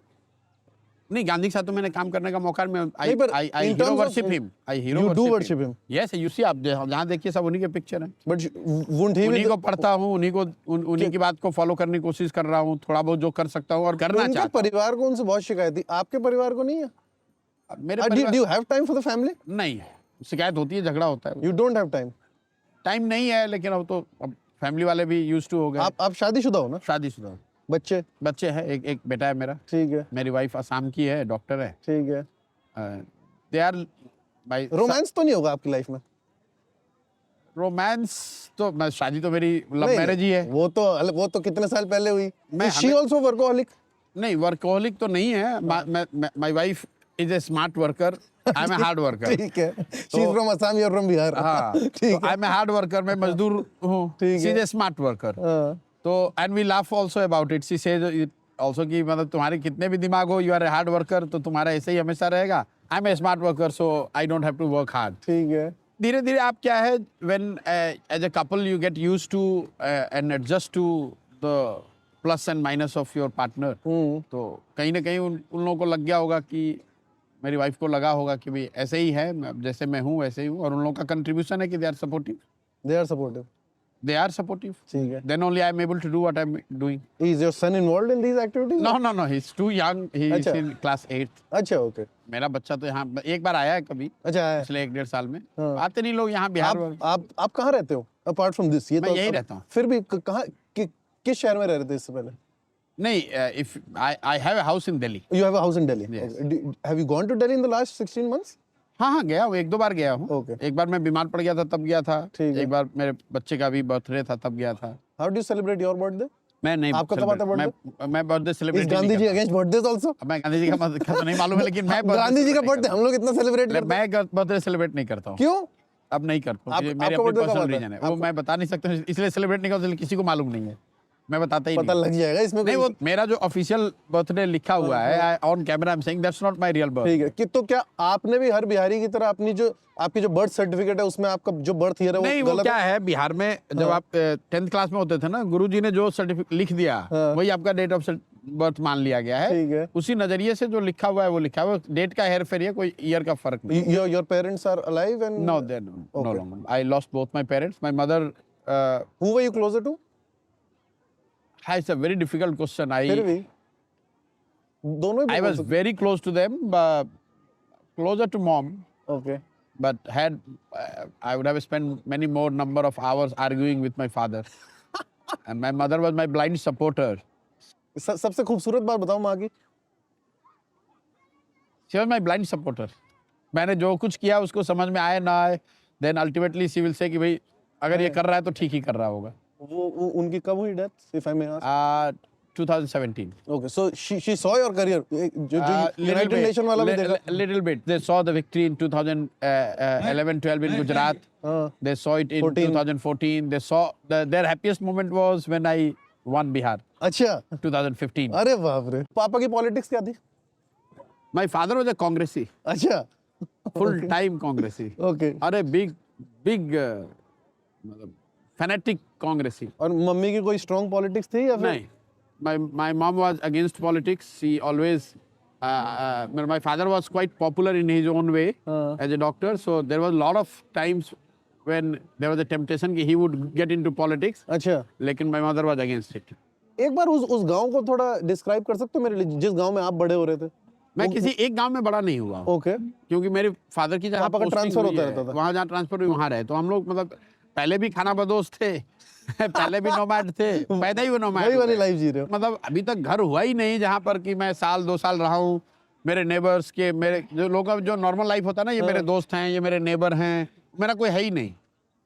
नहीं, गांधी के साथ तो मैंने काम करने का मौका नहीं, पर I in hero terms of- worship him. I hero You do worship him. Yes, you see, आप जहाँ देखिए सब उन्हीं के पिक्चर हैं। But wouldn't he उन्हीं be? को पढ़ता हूँ, उन्हीं की बात को फॉलो करने की कोशिश कर रहा हूँ। थोड़ा बहुत जो कर सकता हूँ और करना उनके चाहता परिवार को उनसे बहुत शिकायत थी, आपके परिवार को नहीं है? हूँ। मेरे Do परिवार you have time for the family? नहीं है, शिकायत होती है, झगड़ा होता है। You don't have time. Time नहीं है, लेकिन अब तो अब फैमिली वाले भी यूज्ड टू हो गए। आप शादीशुदा हो ना? शादीशुदा, बच्चे हैं, एक बेटा है मेरा। ठीक है, मेरी वाइफ असम की है, डॉक्टर है। ठीक है। दे आर भाई। रोमांस तो नहीं होगा आपकी लाइफ में? रोमांस तो मैं, शादी तो मेरी लव नहीं, मैरिज ही है। वो तो कितने साल पहले हुई। मैं शी ऑल्सो वर्कोहॉलिक? नहीं, वर्कोहलिक तो नहीं है। My wife is a smart worker, I am a hard worker. ठीक है, she is from Assam, you are from Bihar. हाँ, ठीक I am a hard worker, मैं मजदूर हूँ, ठीक शी है। Is a smart worker. हाँ, तो and we laugh also about it, she says also कि मतलब तुम्हारे कितने भी दिमाग हो, you R A hard worker, तो तुम्हारा ऐसे ही हमेशा रहेगा। I am a smart worker, so I don't have to work hard. ठीक है। धीरे धीरे आप क्या है, when as a couple you get used to and adjust to the plus and minus of your partner, तो कहीं ना कहीं उन लोगों को लग गया होगा कि मेरी वाइफ को लगा होगा कि भाई ऐसे ही है, जैसे मैं हूँ वैसे ही हूँ, और उन लोगों का कंट्रीब्यूशन है कि they are supportive, they are supportive. ठीक है, then only I am able to do what I am doing. Is your son involved in these activities? No, he is too young, he is अच्छा। In class 8th। अच्छा, okay. मेरा बच्चा तो यहाँ एक बार आया है कभी, अच्छा है। पिछले 1-1.5 साल में। हाँ। आते नहीं लोग यहाँ बिहार में। आप कहाँ रहते हो अपार्ट फ्रॉम दिस? ये मैं तो यहीं रहता हूँ। फिर भी कहाँ किस शहर में रह रहे थे इससे पहले? नहीं, if I have a house in Delhi. You have a house in Delhi. Yes. Okay. Have you gone to Delhi in the last 16 months? हाँ, गया हूँ, 1-2 बार गया हूँ। Okay. एक बार मैं बीमार पड़ गया था तब गया था, ठीक है। एक बार मेरे बच्चे का भी बर्थडे था तब गया था। How do you celebrate your birthday? मैं नहीं, आपका कब आता है मैं birthday Is celebrate Gandhi ji against birthdays also? मैं गांधी जी का तो नहीं मालूम है, लेकिन मैं गांधी जी का बर्थडे हम लोग इतना सेलिब्रेट करते हैं। मैं बर्थडे सेलिब्रेट नहीं करता हूँ। क्यों? अब नहीं करता हूँ, मेरे आपका अपने birthday कब पर्सनल आता है? रीजन है, वो मैं बता नहीं सकता हूँ, इसलिए सेलिब्रेट नहीं करता, किसी को मालूम नहीं है, मैं बताता ही पता नहीं। लग जाएगा इसमें नहीं, कोई- वो मेरा जो ऑफिशियल बर्थडे लिखा हुआ है on camera, I am saying that's not my real birth. ठीक है कि तो क्या आपने भी हर बिहारी की तरह अपनी जो आपकी जो बर्थ सर्टिफिकेट है उसमें आपका जो बर्थ ईयर है नहीं, वो वो गलत क्या है, बिहार में जब आप 10th क्लास में होते थे ना, गुरुजी ने जो सर्टिफिकेट लिख दिया वही आपका डेट ऑफ बर्थ मान लिया गया ठीक है। है। उसी नजरिए से जो लिखा हुआ है वो लिखा हुआ है, डेट का हेर फेर है, कोई ईयर का फर्क नहीं। Your parents are alive and No, they're no Okay. longer. I lost both my parents. My mother. who were you closer to? It's a very difficult question. फिर भी दोनों ही I was very close to them, but closer to mom. Okay. But had I would have spent many more number of hours arguing with my father, and my mother was my blind supporter. सबसे खूबसूरत बात बताओ माँ की। She was my blind supporter. मैंने जो कुछ किया उसको समझ में आए ना आए, then ultimately she will say कि भाई अगर ये कर रहा है तो ठीक ही कर रहा होगा। वो उनकी कब हुई death if I may ask? 2017. Okay, so she saw your career. जो United Nation वाला भी देखा। Little bit. They saw the victory in 2011-12 in Gujarat. They saw it in 2014. They saw their happiest moment was when I won Bihar. अच्छा। 2015. अरे बाप रे। पापा की पॉलिटिक्स क्या थी? My father was a Congressy, अच्छा। full time Congressy. Okay. अरे big मतलब fanatic Congressy. और मम्मी की कोई स्ट्रॉन्ग पॉलिटिक्स थी या फिर? नहीं. My mom was against politics. She always, my father was quite popular in his own way as a doctor. So there was a lot of times when there was a temptation that he would get into politics. अच्छा। लेकिन my mother was against it. एक बार उस गांव को थोड़ा describe कर सकते हो मेरे लिए, जिस गांव में आप बड़े हो रहे थे? मैं किसी एक गांव में बड़ा नहीं हुआ, ओके। क्योंकि मेरे फादर की जहाँ पापा का posting ट्रांसफर हुई होता है, रहता था। वहाँ जहाँ ट्रांसफर हुई वहाँ रहे, तो हम लोग मतलब पहले भी खाना बदोश थे पहले भी नोमैड थे, पैदा ही वो नोमैड वही वाली लाइफ जी रहे हो। मतलब अभी तक घर हुआ ही नहीं जहाँ पर कि मैं 1-2 साल रहा हूँ। मेरे नेबर्स के, मेरे जो लोगों का जो नॉर्मल लाइफ होता है ना, ये मेरे दोस्त हैं, ये मेरे नेबर हैं, मेरा कोई है ही नहीं।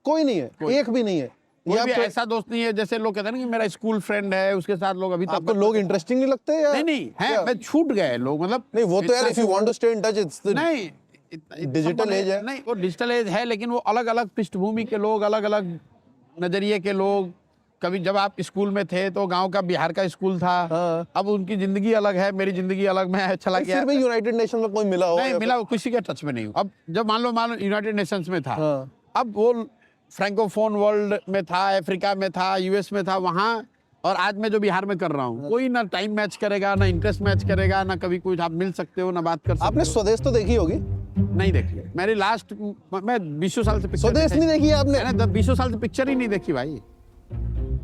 कोई नहीं है, एक भी नहीं है। कोई ये भी आपको ऐसा दोस्त नहीं है जैसे लोग कहते हैं ना कि मेरा स्कूल फ्रेंड है, उसके साथ लोग अभी तक आपको लोग इंटरेस्टिंग नहीं लगते या? नहीं है, मैं छूट गए लोग, मतलब नहीं, वो तो यार if you want to stay in touch it's नहीं, डिजिटल एज है। नहीं, वो डिजिटल एज है, लेकिन वो अलग अलग पृष्ठभूमि के लोग, अलग अलग नजरिए के लोग। कभी जब आप स्कूल में थे तो गांव का, बिहार का स्कूल था, अब उनकी जिंदगी अलग है, मेरी जिंदगी अलग, मैं चला गया। फिर भी यूनाइटेड नेशन में कोई मिला हो? नहीं मिला, किसी के टच में नहीं हूँ। अब जब मान लो यूनाइटेड नेशंस में था, अब वो फ्रैंकोफोन वर्ल्ड में था, अफ्रीका में था, यूएस में था, वहाँ, और आज मैं जो बिहार में कर रहा हूँ, कोई ना टाइम मैच करेगा, ना इंटरेस्ट मैच करेगा, ना कभी कुछ आप मिल सकते हो, ना बात कर सकते आपने हो। स्वदेश तो देखी होगी? नहीं देखी मेरी लास्ट, मैं 20 साल से पिक्चर स्वदेश नहीं देखी है आपने? मैंने 20 साल से पिक्चर ही नहीं देखी भाई,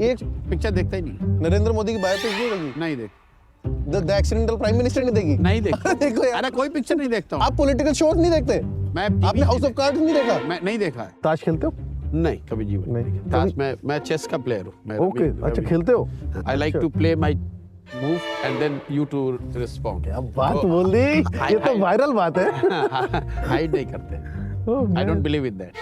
एक पिक्चर देखता ही नहीं। नरेंद्र मोदी की बायोपिक नहीं देखी? नहीं देखी। द एक्सीडेंटल प्राइम मिनिस्टर नहीं देखी? नहीं देखी। देखो यार, अरे कोई पिक्चर नहीं देखता हूँ आप पॉलिटिकल शोज नहीं देखते? मैं। आपने हाउस ऑफ कार्ड्स नहीं देखा? मैं नहीं देखा है। ताश खेलते हो? नहीं, कभी जीवन में नहीं। ताश, मैं चेस का प्लेयर हूँ। ओके, अच्छा खेलते हो? I like to play my move and then you to respond. क्या बात बोल दी, ये तो वायरल बात है। हाइड नहीं करते, I don't believe in that.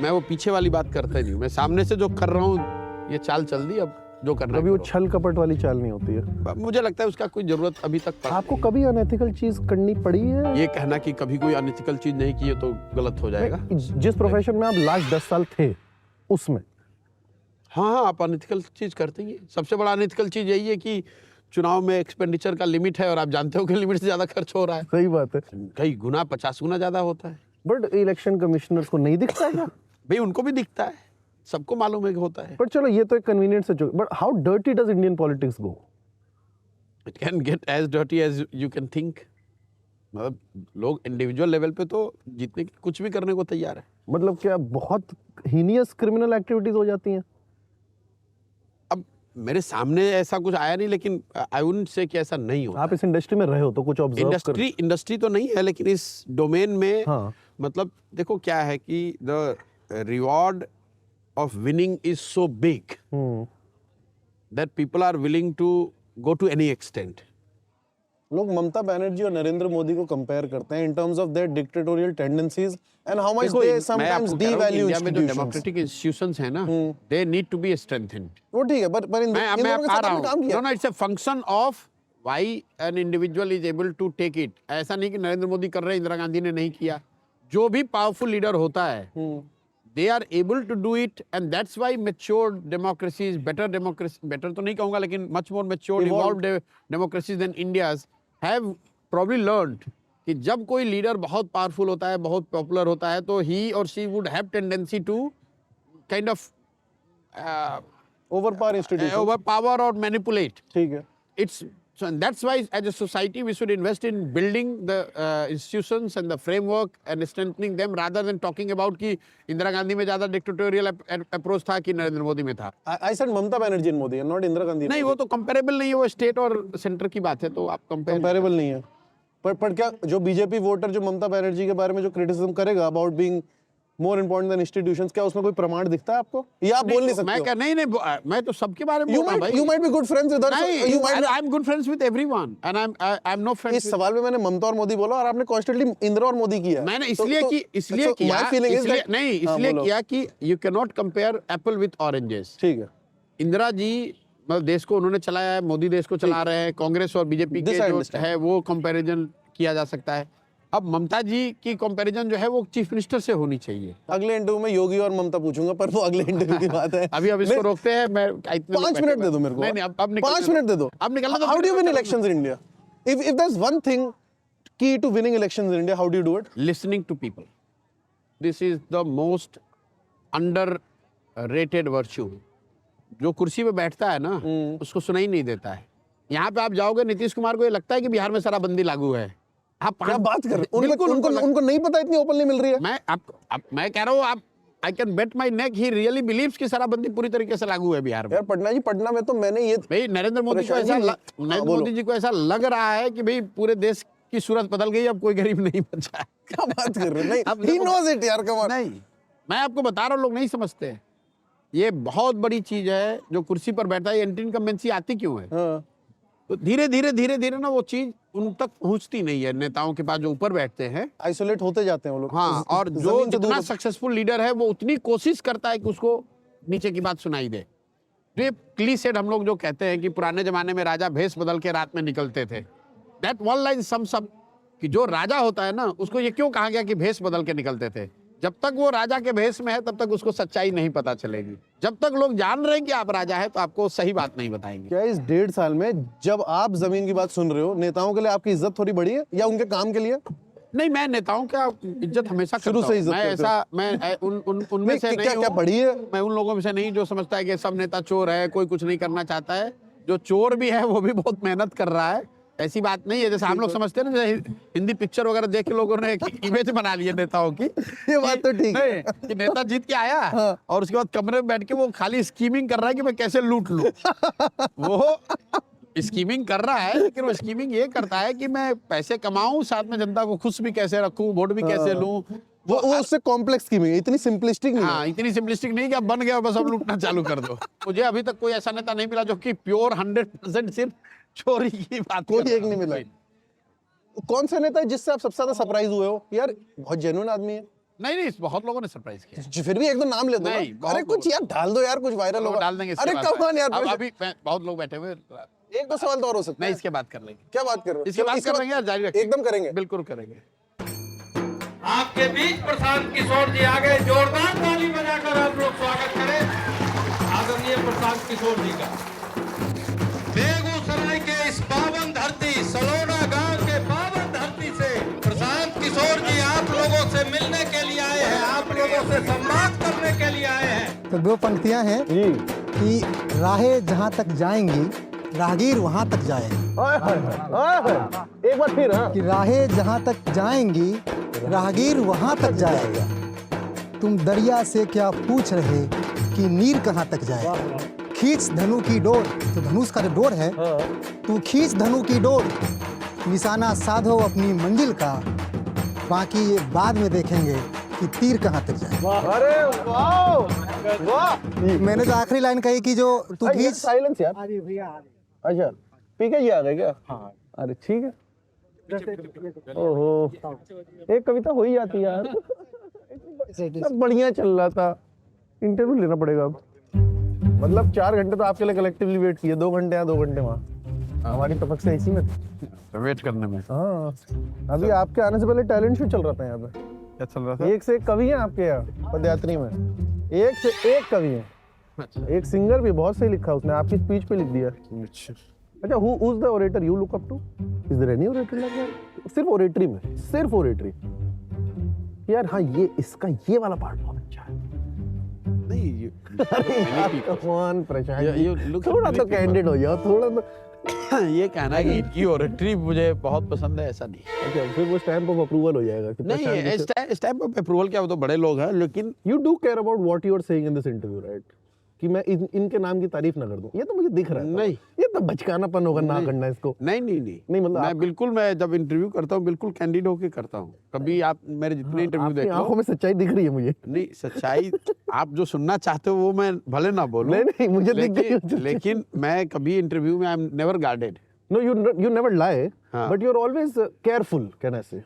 मैं वो पीछे वाली बात करता ही नहीं हूँ, मैं सामने से जो कर रहा हूँ, ये चाल चल दी, अब जो करना कभी वो करो। छल कपट वाली चाल नहीं होती है। मुझे लगता है उसका कोई जरूरत अभी तक पड़ा आपको कभी अनएथिकल चीज करनी पड़ी है? ये कहना कि कभी कोई अनएथिकल चीज नहीं की है तो गलत हो जाएगा। जिस प्रोफेशन में आप लास्ट 10 साल थे उसमें हाँ, आप अनएथिकल चीज करते ही हैं। सबसे बड़ा अनएथिकल चीज यही है कि चुनाव में एक्सपेंडिचर का लिमिट है और आप जानते हो कि लिमिट से ज्यादा खर्च हो रहा है। सही बात है, कई गुना 50 गुना ज्यादा होता है। बट इलेक्शन कमिश्नर्स को नहीं दिखता है क्या? भाई उनको भी दिखता है, सबको मालूम है कि होता है। पर चलो ये तो एक कन्वीनियंस है, but how dirty does Indian politics go? It can get as dirty as you can think. मतलब लोग इंडिविजुअल लेवल पे तो जीतने के कुछ भी करने को तैयार है। मतलब क्या बहुत हीनियस क्रिमिनल एक्टिविटीज हो जाती हैं? अब मेरे सामने ऐसा कुछ आया नहीं, लेकिन आई वुडंट से कि ऐसा नहीं होता। आप इस इंडस्ट्री में रहे हो तो कुछ ऑब्जर्व कर। इंडस्ट्री तो नहीं है, लेकिन इस डोमेन में हाँ। मतलब देखो क्या है कि the reward of winning is so big that people are willing to go to any extent. लोग ममता बनर्जी और नरेंद्र मोदी को कंपेयर करते हैं in terms of their dictatorial tendencies and how much they sometimes devalue India में जो इंस्टीट्यूशंस। डेमोक्रेटिक इंस्टीट्यूशंस हैं ना, they need to be strengthened. वो ठीक है, पर इन मैं दोनों के आ साथ रहा आपने काम हूँ। किया। No, it's a function of why an individual is able to take it. ऐसा नहीं कि नरेंद्र मोदी कर रहे हैं, इंदिरा गांधी ने नहीं किया। जो भी पावरफुल लीडर होता है they are able to do it, and that's why mature democracies, better तो नहीं कहूंगा, लेकिन much more mature evolved democracies than India's have probably learned कि जब कोई लीडर बहुत पावरफुल होता है, बहुत पॉपुलर होता है, तो he or she would have tendency to kind of overpower institution. overpower or manipulate. ठीक है। It's so, and that's why as a society we should invest in building the institutions and the framework and strengthening them rather than talking about कि इंदिरा गांधी में ज्यादा dictatorial approach था कि नरेंद्र मोदी में था। I said Mamata Banerjee and Modi, not Indira Gandhi. नहीं, वो तो कंपेरेबल नहीं है, वो स्टेट और सेंटर की बात है, तो आप कंपेरेबल नहीं है। पर क्या जो बीजेपी वोटर जो ममता बनर्जी के बारे में जो क्रिटिसिज्म करेगा about being more important than institutions, क्या उसमें कोई प्रमाण दिखता है आपको? या आप बोल नहीं सकते? मैं क्या नहीं, मैं तो सबके बारे में बोल रहा हूं भाई। You might be good friends with her. नहीं, I'm good friends with everyone and I'm no friends इस सवाल में मैंने ममता और मोदी बोला और आपने कॉन्स्टेंटली इंदिरा और मोदी किया। मैंने इसलिए किया कि you cannot compare apple with oranges। ठीक है। इंदिरा जी मतलब देश को उन्होंने चलाया है, मोदी देश को चला रहे हैं, कांग्रेस और बीजेपी के जो है वो कंपैरिजन किया जा सकता है। अब ममता जी की कंपैरिजन जो है वो चीफ मिनिस्टर से होनी चाहिए। अगले इंटरव्यू में योगी और ममता पूछूंगा, पर वो अगले इंटरव्यू की बात है। अभी अब इसको रोकते हैं। मैं 5 मिनट दे दो मेरे को। नहीं, अब 5 मिनट दे दो। अब निकलना तो how do you win elections in India? If there is one thing key to winning elections in India, how do you do it? Listening to people. This is the most underrated virtue. जो कुर्सी पे बैठता है ना उसको सुनाई नहीं देता है। यहाँ पे आप जाओगे, नीतीश कुमार को ये लगता है कि बिहार में शराबबंदी लागू है। आप क्या बात कर रहे हैं? उनको नहीं पता, इतनी ओपनली मिल रही है। मैं कह रहा हूँ, आप I can bet my neck he really believes कि शराबबंदी पूरी तरीके से लागू है बिहार में। यार पटना में तो मैंने ये भाई नरेंद्र मोदी जी को ऐसा लग रहा है कि भाई पूरे देश की सूरत बदल गई, अब कोई गरीब नहीं बचा है। क्या बात कर रहे हैं? नहीं, he knows it यार, कम ऑन। नहीं, मैं आपको बता रहा हूँ, लोग नहीं समझते। ये बहुत बड़ी चीज है। जो कुर्सी पर बैठा है, एंटी इनकम्बेंसी आती क्यों है? तो धीरे धीरे ना वो चीज उन तक पहुंचती नहीं है। नेताओं के पास जो ऊपर बैठते हैं आइसोलेट होते जाते हैं वो लोग। हाँ, और जो जितना सक्सेसफुल लीडर है वो उतनी कोशिश करता है कि उसको नीचे की बात सुनाई दे। ये क्लीशेड हम लोग जो कहते हैं कि पुराने जमाने में राजा भेष बदल के रात में निकलते थे, that one line sums up कि जो राजा होता है ना उसको ये क्यों कहा गया कि भेष बदल के निकलते थे? जब तक वो राजा के भेष में है तब तक उसको सच्चाई नहीं पता चलेगी। जब तक लोग जान रहे हैं कि आप राजा है तो आपको सही बात नहीं बताएंगे। क्या इस 1.5 साल में जब आप जमीन की बात सुन रहे हो, नेताओं के लिए आपकी इज्जत थोड़ी बढ़ी है या उनके काम के लिए? नहीं, मैं नेताओं का इज्जत हमेशा शुरू से इज्जत मैं ऐसा मैं उनमें से नहीं क्या बढ़ी है? मैं उन लोगों में से नहीं जो समझता है कि सब नेता चोर है, कोई कुछ नहीं करना चाहता है। जो चोर भी है वो भी बहुत मेहनत कर रहा है। ऐसी बात नहीं है जैसे हम लोग समझते हैं ना, जैसे हिंदी पिक्चर वगैरह देख के लोगों ने इमेज बना ली है नेताओं की। ये बात तो ठीक है कि नेता जीत के आया और उसके बाद कमरे में बैठ के वो खाली स्कीमिंग कर रहा है कि मैं कैसे लूट लूं। वो स्कीमिंग कर रहा है, लेकिन वो स्कीमिंग ये करता है कि मैं पैसे कमाऊं, साथ में जनता को खुश भी कैसे रखूं, वोट भी कैसे लूं। वो उससे कॉम्प्लेक्स स्कीमिंग है, इतनी सिंपलिस्टिक नहीं है। हाँ, इतनी सिंपलिस्टिक नहीं कि अब बन गया बस अब लूटना चालू कर दो। मुझे अभी तक कोई ऐसा नेता नहीं मिला जो कि प्योर 100% सिर्फ चोरी की बात। कोई एक नहीं मिला। कौन सा नेता है जिससे आप सबसे ज्यादा सरप्राइज हुए हो? यार बहुत जेन्युइन आदमी है। नहीं नहीं, बहुत लोगों ने सरप्राइज किया। फिर भी एक दो नाम ले दो ना। नहीं, बहुत अरे कुछ यार डाल दो यार, कुछ वायरल लोग होगा। डाल देंगे इसके अरे बाद। कम ऑन यार, अब अभी बहुत लोग बैठे हुए, एक दो सवाल तो और हो सकता है। नहीं इसके बाद कर लेंगे। क्या बात कर रहे हो? इसके बाद कर लेंगे यार, जारी रखेंगे। एकदम करेंगे। बिल्कुल करेंगे। आपके बीच प्रशांत किशोर जी आ गए, जोरदार ताली बजाकर आप लोग स्वागत करें आदरणीय प्रशांत किशोर जी का। बेगूसराय के इस पावन धरती, सलोना गांव के पावन धरती से प्रशांत किशोर जी आप लोगों से मिलने के लिए आए हैं, आप लोगों से संवाद करने के लिए आए हैं। तो दो पंक्तियां हैं कि राहें जहां तक जाएंगी राहगीर वहां तक जाएंगे। ओए होए ओए होए। एक बार फिर। हाँ, कि राहें जहां तक जाएंगी राहगीर वहां तक जाएगा। तुम दरिया से क्या पूछ रहे कि नीर कहां तक जाएगा। खींच धनु की डोर, तो धनुष का जो डोर है, तू खींच धनु की डोर, निशाना साधो अपनी मंजिल का, बाकी ये बाद में देखेंगे कि तीर कहां तक जाएगा। अरे वाह वाह। मैंने तो आखिरी लाइन कही कि जो तू खींच। साइलेंस यार। अच्छा पीके जी आ गए क्या? हाँ। अरे ठीक है। ओहो, एक कविता हो ही जाती है यार। सब बढ़िया चल रहा था, इंटरव्यू लेना पड़ेगा अब। मतलब 4 घंटे तो आपके लिए कलेक्टिवली वेट किए, 2 घंटे यहाँ 2 घंटे वहाँ। हमारी तपक से इसी में वेट करने में। हाँ, अभी आपके आने से पहले टैलेंट शो चल रहा था यहाँ पे। क्या चल रहा था? एक से एक कवि हैं आपके यहाँ पदयात्री में, एक से एक कवि हैं। अच्छा। एक सिंगर भी बहुत सही लिखा उसने, आपकी स्पीच पे लिख दिया। अच्छा, who is the orator you look up to? Is there any orator like that? सिर्फ ओरेटरी में, सिर्फ ओरेटरी। यार हाँ, ये इसका ये वाला पार्ट बहुत अच्छा है। नहीं अरे यार, कौन प्रशांत जी, you look थोड़ा at तो many कैंडिड हो जाओ, थोड़ा तो। ये कहना है कि इनकी ओरेटरी मुझे बहुत पसंद है, ऐसा नहीं। अच्छा, फिर वो स्टैम्प ऑफ अप्रूवल हो जाएगा कि नहीं, स्टैम्प ऑफ अप्रूवल क्या, वो तो बड़े लोग हैं, लेकिन you do care about what you are saying in this interview, right? कि मैं इनके नाम की तारीफ ना कर दूं, ये तो मुझे दिख रहा है। नहीं, ये तो बचकानापन होगा ना करना इसको। नहीं, मतलब मैं बिल्कुल, मैं जब इंटरव्यू करता हूँ बिल्कुल कैंडिड होके करता हूँ। कभी आप मेरे जितने इंटरव्यू आपकी देख लो, आंखों में सच्चाई दिख रही है मुझे। नहीं सच्चाई आप जो सुनना चाहते हो वो मैं भले ना बोलूं, नहीं, मुझे दिख गई है। लेकिन मैं कभी इंटरव्यू में I am never guarded. No, you never lie, हाँ. but you're always careful, can I say?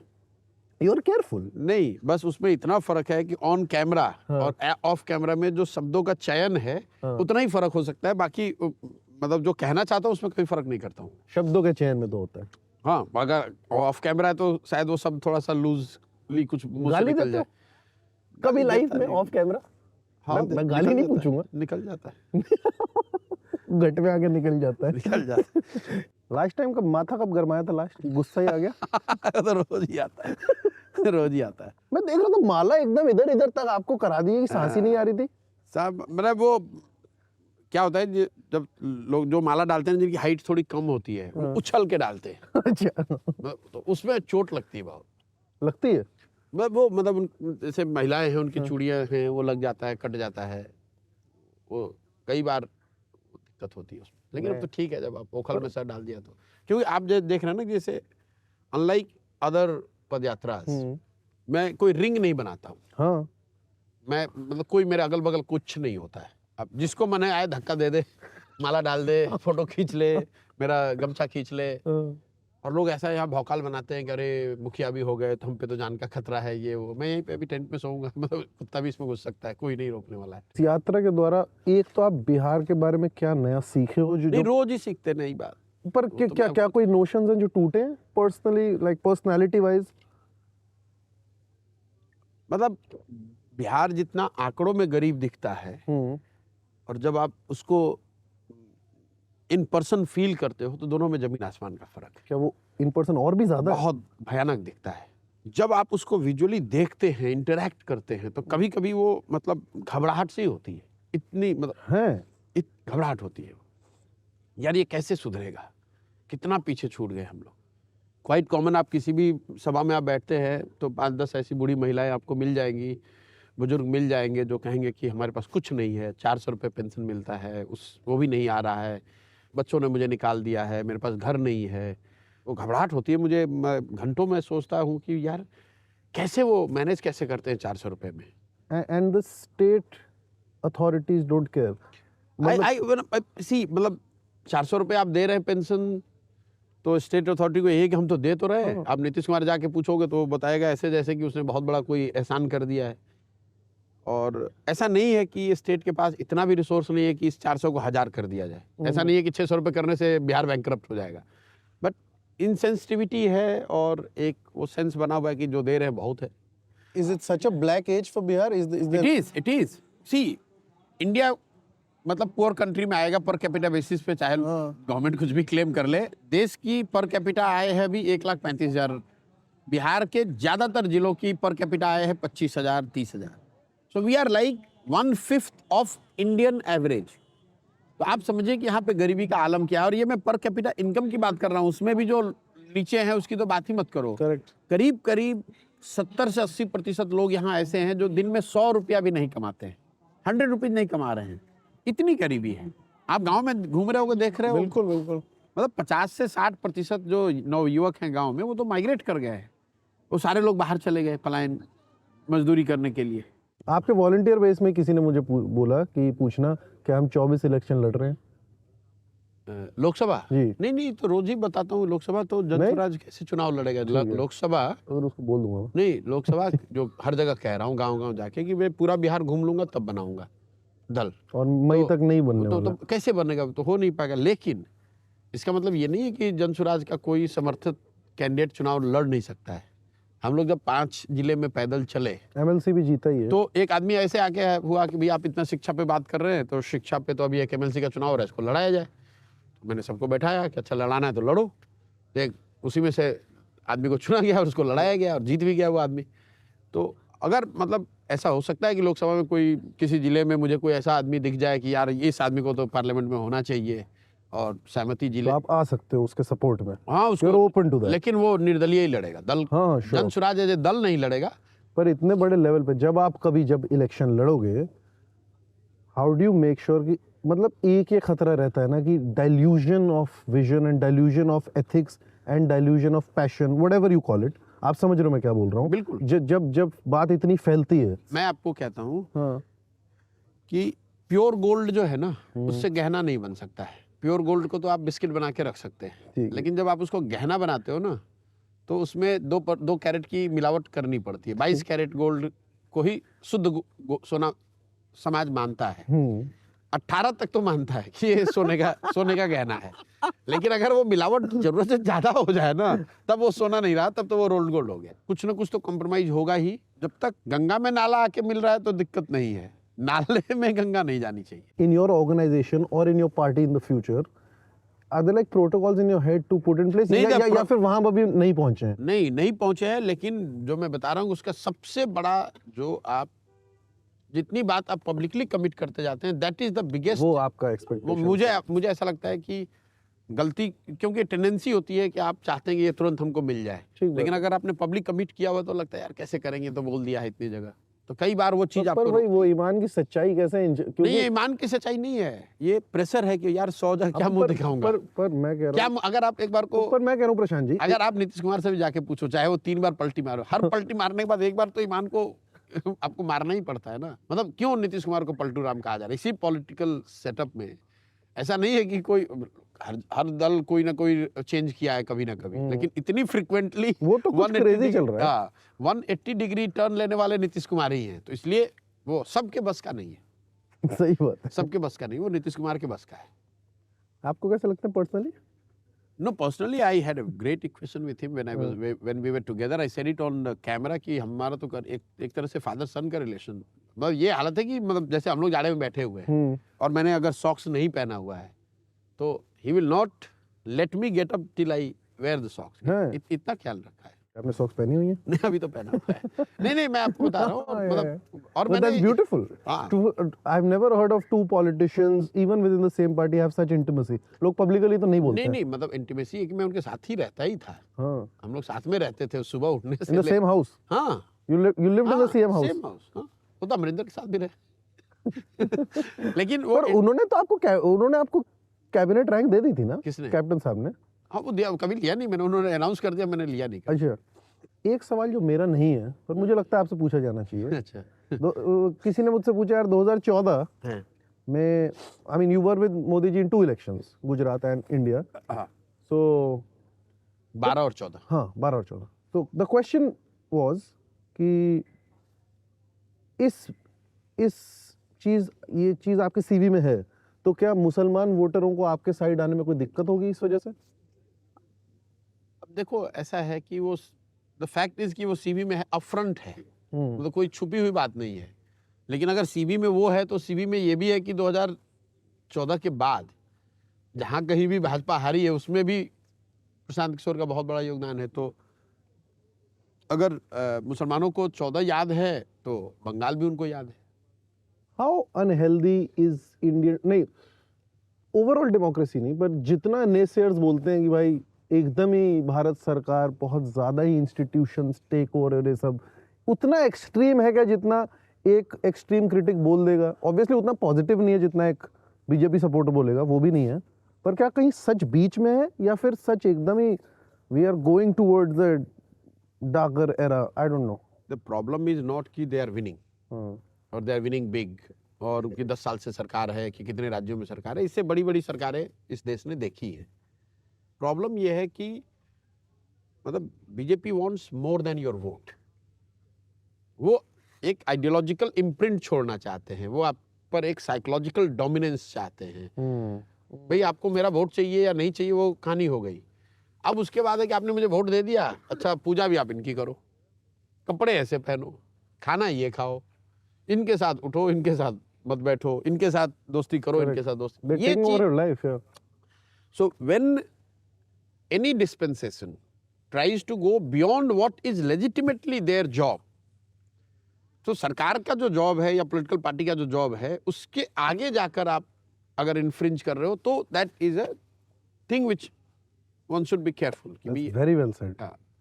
You're careful. नहीं, बस उसमें इतना फर्क है कि ऑन कैमरा और ऑफ कैमरा में जो शब्दों का चयन है उतना ही फर्क हो सकता है, बाकी मतलब जो कहना चाहता हूँ उसमें कोई फर्क नहीं करता हूँ। शब्दों के चयन में तो होता है। हाँ, अगर ऑफ कैमरा है तो शायद वो सब थोड़ा सा लूजली कुछ मुंह से गाली निकल देते जाए। हो? कभी लाइफ देता में नहीं। Of camera? हाँ, मैं गाली नहीं पूछूंगा। निकल जाता है। गट में आके निकल जाता है। निकल जाता है। लास्ट टाइम कब माथा कब गरमाया था? लास्ट गुस्सा ही आ गया। तो रोज ही आता है, रोज ही आता है। मैं देख रहा था माला एकदम इधर इधर तक आपको करा दी है कि सांस ही नहीं आ रही थी। साहब मतलब वो क्या होता है जब लोग जो माला डालते हैं जिनकी हाइट थोड़ी कम होती है, वो उछल के डालते हैं। अच्छा, तो उसमें चोट लगती है बहुत। लगती है। वो मतलब जैसे महिलाएं हैं, उनकी चूड़ियां हैं, वो लग जाता है, कट जाता है, वो कई बार दिक्कत होती है उसमें। लेकिन अब तो ठीक है, जब आप ओखल में सर डाल दिया तो, क्योंकि आप जो देख रहे हैं ना, जैसे अनलाइक अदर पदयात्रा, मैं कोई रिंग नहीं बनाता हूँ। हाँ, मैं मतलब कोई मेरे अगल बगल कुछ नहीं होता है। अब जिसको मन आए धक्का दे दे, माला डाल दे, फोटो खींच ले, मेरा गमछा खींच ले। और लोग ऐसा यहाँ भौकाल बनाते हैं कि अरे मुखिया भी हो गए तो हम पे तो जान का खतरा है, ये वो। मैं यहीं पे अभी टेंट में सोऊंगा, मतलब कुत्ता भी इसमें घुस सकता है, कोई नहीं रोकने वाला है। इस यात्रा के द्वारा एक तो आप बिहार के बारे में क्या नया सीखे हो? नहीं, रोज ही सीखते नई बात। पर क्या कोई नोशंस हैं जो टूटे हैं पर्सनली, लाइक पर्सनालिटी वाइज? मतलब बिहार जितना आंकड़ों में गरीब दिखता है, और जब आप उसको इन पर्सन फील करते हो तो दोनों में जमीन आसमान का फर्क है। क्या वो इन पर्सन और भी ज्यादा बहुत भयानक दिखता है? जब आप उसको विजुअली देखते हैं, इंटरैक्ट करते हैं, तो कभी कभी वो मतलब घबराहट सी होती है, इतनी मतलब है, घबराहट होती है यार, ये कैसे सुधरेगा, कितना पीछे छूट गए हम लोग। क्वाइट कॉमन, आप किसी भी सभा में आप बैठते हैं तो 5-10 ऐसी बूढ़ी महिलाएं आपको मिल जाएंगी, बुजुर्ग मिल जाएंगे जो कहेंगे कि हमारे पास कुछ नहीं है, 400 रुपये पेंशन मिलता है, वो भी नहीं आ रहा है, बच्चों ने मुझे निकाल दिया है, मेरे पास घर नहीं है। वो घबराहट होती है मुझे, घंटों में सोचता हूँ कि यार कैसे वो मैनेज कैसे करते हैं 400 रुपये में। And the state authorities don't care. मतलब 400 रुपये आप दे रहे हैं पेंशन, तो स्टेट अथॉरिटी को यही कि हम तो दे तो रहे हैं, आप नीतीश कुमार जाके पूछोगे तो वो बताएगा ऐसे जैसे कि उसने बहुत बड़ा कोई एहसान कर दिया है। और ऐसा नहीं है कि स्टेट के पास इतना भी रिसोर्स नहीं है कि इस 400 को 1000 कर दिया जाए। ऐसा नहीं है कि 600 रुपये करने से बिहार बैंकरप्ट हो जाएगा, बट इनसेंसिटिविटी है और एक वो सेंस बना हुआ है कि जो दे रहे हैं बहुत है। Is it such a black age for Bihar? Is there... it is see India मतलब पुअर कंट्री में आएगा पर कैपिटा बेसिस पे, चाहे गवर्नमेंट कुछ भी क्लेम कर ले। देश की पर कैपिटा आय है अभी 1,35,000। बिहार के ज्यादातर जिलों की पर कैपिटा आय है 25,000 30,000। So we are like 1/5 of Indian average. तो आप समझिए कि यहाँ पे गरीबी का आलम क्या है। और ये मैं पर कैपिटा इनकम की बात कर रहा हूँ, उसमें भी जो नीचे हैं उसकी तो बात ही मत करो। Correct. करीब करीब 70 से 80% लोग यहाँ ऐसे हैं जो दिन में 100 रुपया भी नहीं कमाते हैं, 100 रुपीज नहीं कमा रहे हैं। इतनी गरीबी है। आप गांव में घूम रहे हो, देख रहे हो, बिल्कुल बिल्कुल। मतलब 50 से 60% जो नवयुवक हैं गांव में वो तो माइग्रेट कर गए हैं। वो सारे लोग बाहर चले गए पलायन मजदूरी करने के लिए। आपके वॉलंटियर बेस में किसी ने मुझे बोला कि पूछना कि हम 24 इलेक्शन लड़ रहे हैं। लोकसभा जी। नहीं तो रोज ही बताता हूँ, लोकसभा तो जनस्वराज कैसे चुनाव लड़ेगा। लोकसभा और उसको बोल दूंगा नहीं, लोकसभा जो हर जगह कह रहा हूँ गांव-गांव जाके कि मैं पूरा बिहार घूम लूंगा तब बनाऊंगा दल। और मई तक नहीं बनने वाला। तो कैसे बनेगा, तो हो नहीं पाएगा। लेकिन इसका मतलब ये नहीं है कि जनस्वराज का कोई समर्थित कैंडिडेट चुनाव लड़ नहीं सकता है। हम लोग जब 5 जिले में पैदल चले, एमएलसी भी जीता ही है। तो एक आदमी ऐसे आके हुआ कि भाई आप इतना शिक्षा पे बात कर रहे हैं, तो शिक्षा पे तो अभी एक एमएलसी का चुनाव हो रहा है, इसको लड़ाया जाए। तो मैंने सबको बैठाया कि अच्छा लड़ाना है तो लड़ो। एक उसी में से आदमी को चुना गया और उसको लड़ाया गया और जीत भी गया वो आदमी। तो अगर मतलब ऐसा हो सकता है कि लोकसभा में कोई किसी जिले में मुझे कोई ऐसा आदमी दिख जाए कि यार इस आदमी को तो पार्लियामेंट में होना चाहिए और सहमति जिले, तो आप आ सकते हो उसके सपोर्ट में। हाँ उसको ओपन टू दैट। लेकिन वो निर्दलीय ही लड़ेगा, दल। हाँ, sure. जनस्वराज एज ए दल नहीं लड़ेगा। पर इतने बड़े लेवल पे जब इलेक्शन लड़ोगे, how do you make sure कि मतलब एक ये खतरा रहता है ना कि dilution of vision and dilution of ethics and dilution of passion, whatever you call it. आप समझ रहे हो मैं क्या बोल रहा हूँ? बिल्कुल। जब बात इतनी फैलती है। मैं आपको कहता हूँ हाँ। कि प्योर गोल्ड जो है ना उससे गहना नहीं बन सकता है। प्योर गोल्ड को तो आप बिस्किट बना के रख सकते हैं, लेकिन जब आप उसको गहना बनाते हो ना तो उसमें 2 कैरेट की मिलावट करनी पड़ती है। 22 कैरेट गोल्ड को ही शुद्ध सोना समाज मानता है। 18 तक तो मानता है कि ये सोने का गहना है। लेकिन अगर वो मिलावट जरूरत से ज्यादा हो जाए ना, तब वो सोना नहीं रहा, तब तो वो रोल्ड गोल्ड हो गया। कुछ ना कुछ तो कॉम्प्रोमाइज होगा ही। जब तक गंगा में नाला आके मिल रहा है तो दिक्कत नहीं है, नाले में गंगा नहीं जानी चाहिए। In your organization or in your party in the future, are there like protocols in your head to put in place? या फिर वहां अभी नहीं पहुंचे हैं? नहीं पहुंचे हैं। लेकिन जो मैं बता रहा हूँ उसका सबसे बड़ा जो आप जितनी बात आप पब्लिकली कमिट करते जाते हैं, दैट इज द बिगेस्ट। वो आपका एक्सपेक्टेशन। मुझे ऐसा लगता है कि गलती, क्योंकि टेंडेंसी होती है कि आप चाहते हैं कि ये तुरंत हमको मिल जाए, लेकिन अगर आपने पब्लिक कमिट किया हुआ तो लगता है यार कैसे करेंगे, तो बोल दिया है इतनी जगह। तो कई बार वो चीज आपको, पर भाई वो ईमान की सच्चाई कैसे? नहीं, ये ईमान की सच्चाई नहीं है, ये प्रेशर है कि यार 100 जगह क्या मुंह दिखाऊंगा। पर मैं कह रहा हूँ, क्या अगर आप एक बार को, पर मैं कह रहा हूँ प्रशांत जी, अगर आप नीतीश कुमार से भी जाके पूछो, चाहे वो 3 बार पलटी मारो, हर पलटी मारने के बाद एक बार तो ईमान को आपको मारना ही पड़ता है ना। मतलब क्यों नीतीश कुमार को पलटू राम कहा जा रहा है? इसी पॉलिटिकल सेटअप में ऐसा नहीं है कि कोई हर दल कोई ना कोई चेंज किया है कभी ना कभी, लेकिन इतनी फ्रिक्वेंटली वो तो कुछ क्रेजी चल रहा है। 180 डिग्री टर्न लेने वाले नीतीश कुमार ही हैं, तो इसलिए वो सबके बस का नहीं है। सही बात है। सबके बस का नहीं, वो नीतीश कुमार के बस का है। आपको कैसा लगता है personally? No, personally, I had a great equation with him when we were together. I said it on camera कि हमारा तो एक तरह से फादर सन का रिलेशन। मतलब ये हालत है कि मतलब जैसे हम लोग जाड़े में बैठे हुए हैं और मैंने अगर सॉक्स नहीं पहना हुआ है तो he will not let me get up till I wear the socks. इतना ख्याल रखा है। आपने सॉक्स पहनी हुई है? नहीं, अभी तो पहना हुआ है। नहीं, मैं आपको बता रहा हूँ। मतलब और But that's beautiful. I've never heard of 2 politicians even within the same party have such intimacy. लोग publicly तो नहीं बोलते। नहीं, मतलब इंटीमेसी है कि मैं उनके साथ ही रहता ही था। हाँ। हम लोग साथ में रहते थे सुबह उठने से। In the same house. हाँ। You lived in the same house. Same house. हाँ। वो तो अमरिंदर के साथ भी रहे। लेकिन वो उन्होंने आपको कैबिनेट रैंक दे दी थी ना? किसने? कैप्टन साहब ने। हाँ, वो दिया, कभी लिया नहीं मैंने, उन्होंने अनाउंस कर दिया, मैंने लिया नहीं। अच्छा, एक सवाल जो मेरा नहीं है पर मुझे लगता है आपसे पूछा जाना चाहिए। अच्छा। किसी ने मुझसे पूछा यार 2014 में, I mean you were with Modi ji in 2 elections, Gujarat and India. So 12 और 14। हाँ 12 और 14। तो द क्वेश्चन वाज कि ये चीज आपके सीवी में है, तो क्या मुसलमान वोटरों को आपके साइड आने में कोई दिक्कत होगी इस वजह से? अब देखो ऐसा है कि वो द फैक्ट इज कि वो सीवी में है, अपफ्रंट है, मतलब कोई छुपी हुई बात नहीं है। लेकिन अगर सीवी में वो है तो सीवी में ये भी है कि 2014 के बाद जहां कहीं भी भाजपा हारी है उसमें भी प्रशांत किशोर का बहुत बड़ा योगदान है। तो अगर मुसलमानों को 14 याद है तो बंगाल भी उनको याद है। हाउ अनहेल्दी इज इंडियन, नहीं ओवरऑल डेमोक्रेसी नहीं, पर जितना नेसेयर्स बोलते हैं कि भाई एकदम ही भारत सरकार बहुत ज्यादा ही इंस्टीट्यूशंस टेक ओवर और ये सब, उतना एक्सट्रीम है क्या जितना एक एक्सट्रीम क्रिटिक बोल देगा? ऑब्वियसली उतना पॉजिटिव नहीं है जितना एक बीजेपी सपोर्टर बोलेगा, वो भी नहीं है, पर क्या कहीं सच बीच में है या फिर सच एकदम ही we are going towards the darker era? I don't know. The problem is not कि दे आर विनिंग और दे आर विनिंग बिग, और उनकी 10 साल से सरकार है कि कितने राज्यों में सरकार है, इससे बड़ी बड़ी सरकारें इस देश ने देखी है। प्रॉब्लम यह है कि मतलब BJP wants more than your vote. वो एक आइडियोलॉजिकल इम्प्रिंट छोड़ना चाहते हैं, वो आप पर एक साइकोलॉजिकल डोमिनेंस चाहते हैं। भाई आपको मेरा वोट चाहिए या नहीं चाहिए वो कहानी हो गई। अब उसके बाद है कि आपने मुझे वोट दे दिया, अच्छा पूजा भी आप इनकी करो, कपड़े ऐसे पहनो, खाना ये खाओ, इनके साथ उठो, इनके साथ मत बैठो, इनके साथ दोस्ती करो, इनके साथ दोस्ती, ये चीज। So when any dispensation tries to go beyond what is legitimately their job, तो सरकार का जो जॉब है या पॉलिटिकल पार्टी का जो जॉब है उसके आगे जाकर आप अगर इन्फ्रिंज कर रहे हो तो that is a thing which one should be careful. Very well said,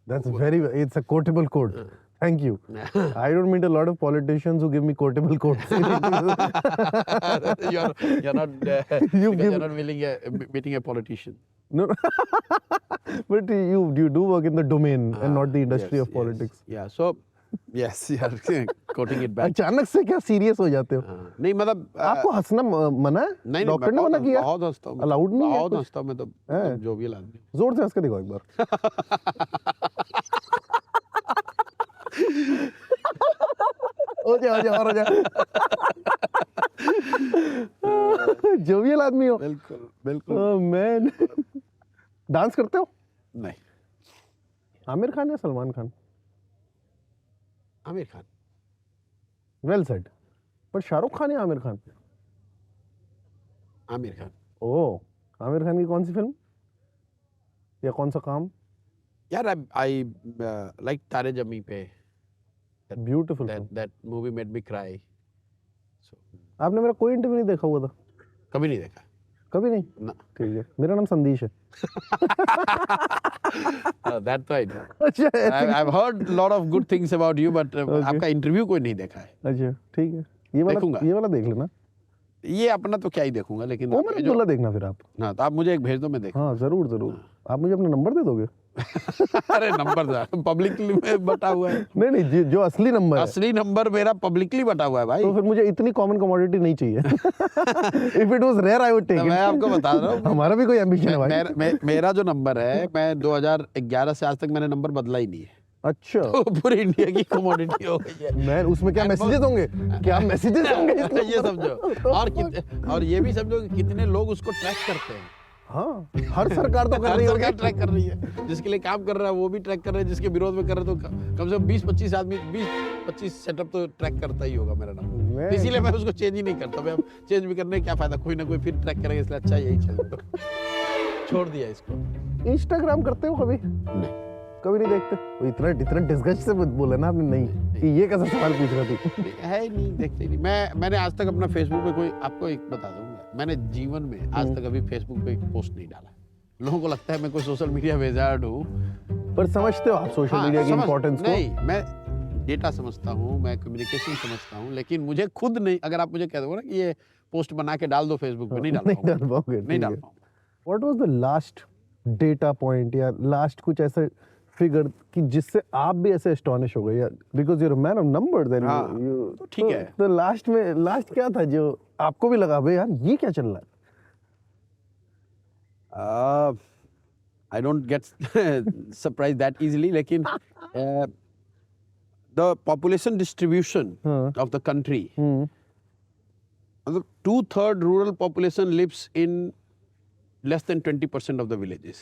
that's very, it's a quotable code. Thank you. I don't meet a lot of politicians who give me quotable quotes. You're not meeting a politician. No, but you do work in the domain and not the industry of politics. Yeah. So yes, you're quoting it back. अचानक से क्या serious हो जाते हो? नहीं मतलब आपको हंसना मना है? नहीं, डॉक्टर ने मना किया? बहुत हंसता हूँ, अलाउड नहीं है? बहुत हंसता हूँ मैं तो, जो भी आदमी। जोर से हंस के दिखाओ एक बार। हो जा जोवियल आदमी हो। बिल्कुल बिल्कुल। मैन डांस करते हो? नहीं। आमिर खान या सलमान खान? आमिर खान। Well said. पर शाहरुख खान या आमिर खान? आमिर खान। ओह, आमिर खान की कौन सी फिल्म या कौन सा काम? यार आई लाइक तारे जमी पे। Beautiful. That movie made me cry. So, आपने मेरा कोई इंटरव्यू नहीं देखा हुआ था? कभी नहीं देखा। कभी नहीं? ना। ठीक है, मेरा नाम संदेश है। That's right. अच्छा, I've heard lot of good things about you, but आपका इंटरव्यू कोई नहीं देखा है। अच्छा ठीक है, ये वाला देख लेना। ये अपना तो क्या ही देखूंगा, लेकिन वो मैंने बोला देखना फिर आप। ना तो आप मुझे एक भेज दो, मैं देखूंगा। हाँ जरूर। आप मुझे अपना नंबर दे दोगे? अरे नंबर पब्लिकली में बटा हुआ है। नहीं, जो असली नंबर है। असली नंबर मेरा पब्लिकली बटा हुआ है भाई। तो फिर मुझे इतनी कॉमन कमोडिटी नहीं चाहिए। If it was rare I would take it. मैं आपको बता रहा हूँ, हमारा भी कोई एम्बिशन है भाई। मेरा जो नंबर है, मैं 2011 से आज तक मैंने नंबर बदला ही नहीं है। अच्छा, तो पूरी इंडिया की कमोडिटी हो गई है। मैं उसमें क्या मैसेजेस होंगे? क्या मैसेजेस होंगे? ये समझो, और ये भी समझो कि कितने लोग उसको ट्रैक करते हैं। हाँ, हर सरकार तो कर रही है। सरकार ट्रैक कर रही है, जिसके लिए काम कर रहा है वो भी ट्रैक कर रहे हैं, जिसके विरोध में कर रहे हैं तो कम से कम 20-25 आदमी 20-25 सेटअप तो ट्रैक करता ही होगा मेरा नंबर। इसीलिए मैं उसको चेंज ही नहीं करता। मैं अब चेंज भी करने क्या फायदा, कोई ना कोई फिर ट्रैक करेगा, इसलिए अच्छा यही चल दो। छोड़ दिया इसको। इंस्टाग्राम करते हो कभी? नहीं, कभी नहीं देखते? वो इतना डिस्गस्ट से बोला ना आपने, नहीं कि ये कैसा सवाल पूछ रहा थी? है ही नहीं, देखते ही नहीं। मैंने आज तक अपना फेसबुक पे कोई, आपको एक बता दूंगा, मैंने जीवन में आज तक अभी फेसबुक पे पोस्ट नहीं डाला। लोगों को लगता है मैं कोई सोशल मीडिया वेजार्ड हूँ। पर समझते हो आप सोशल मीडिया की इंपॉर्टेंस को? नहीं, मैं डेटा समझता हूँ, मैं कम्युनिकेशन समझता हूँ, लेकिन मुझे खुद नहीं, अगर आप मुझे कह दोगे ना कि ये पोस्ट बना के डाल दो फेसबुक पे, नहीं डाल पाऊंगा। What was the last data point या लास्ट कुछ ऐसा फिगर कि जिससे आप भी ऐसे एस्टोनिश हो गए यार, because you are a man of numbers and you, तो ठीक है। तो लास्ट क्या था जो आपको भी लगा भाई यार ये क्या चल रहा है? I don't get surprised that easily. लेकिन the population distribution of the country, मतलब 2/3 rural population lives in less than 20% of the villages.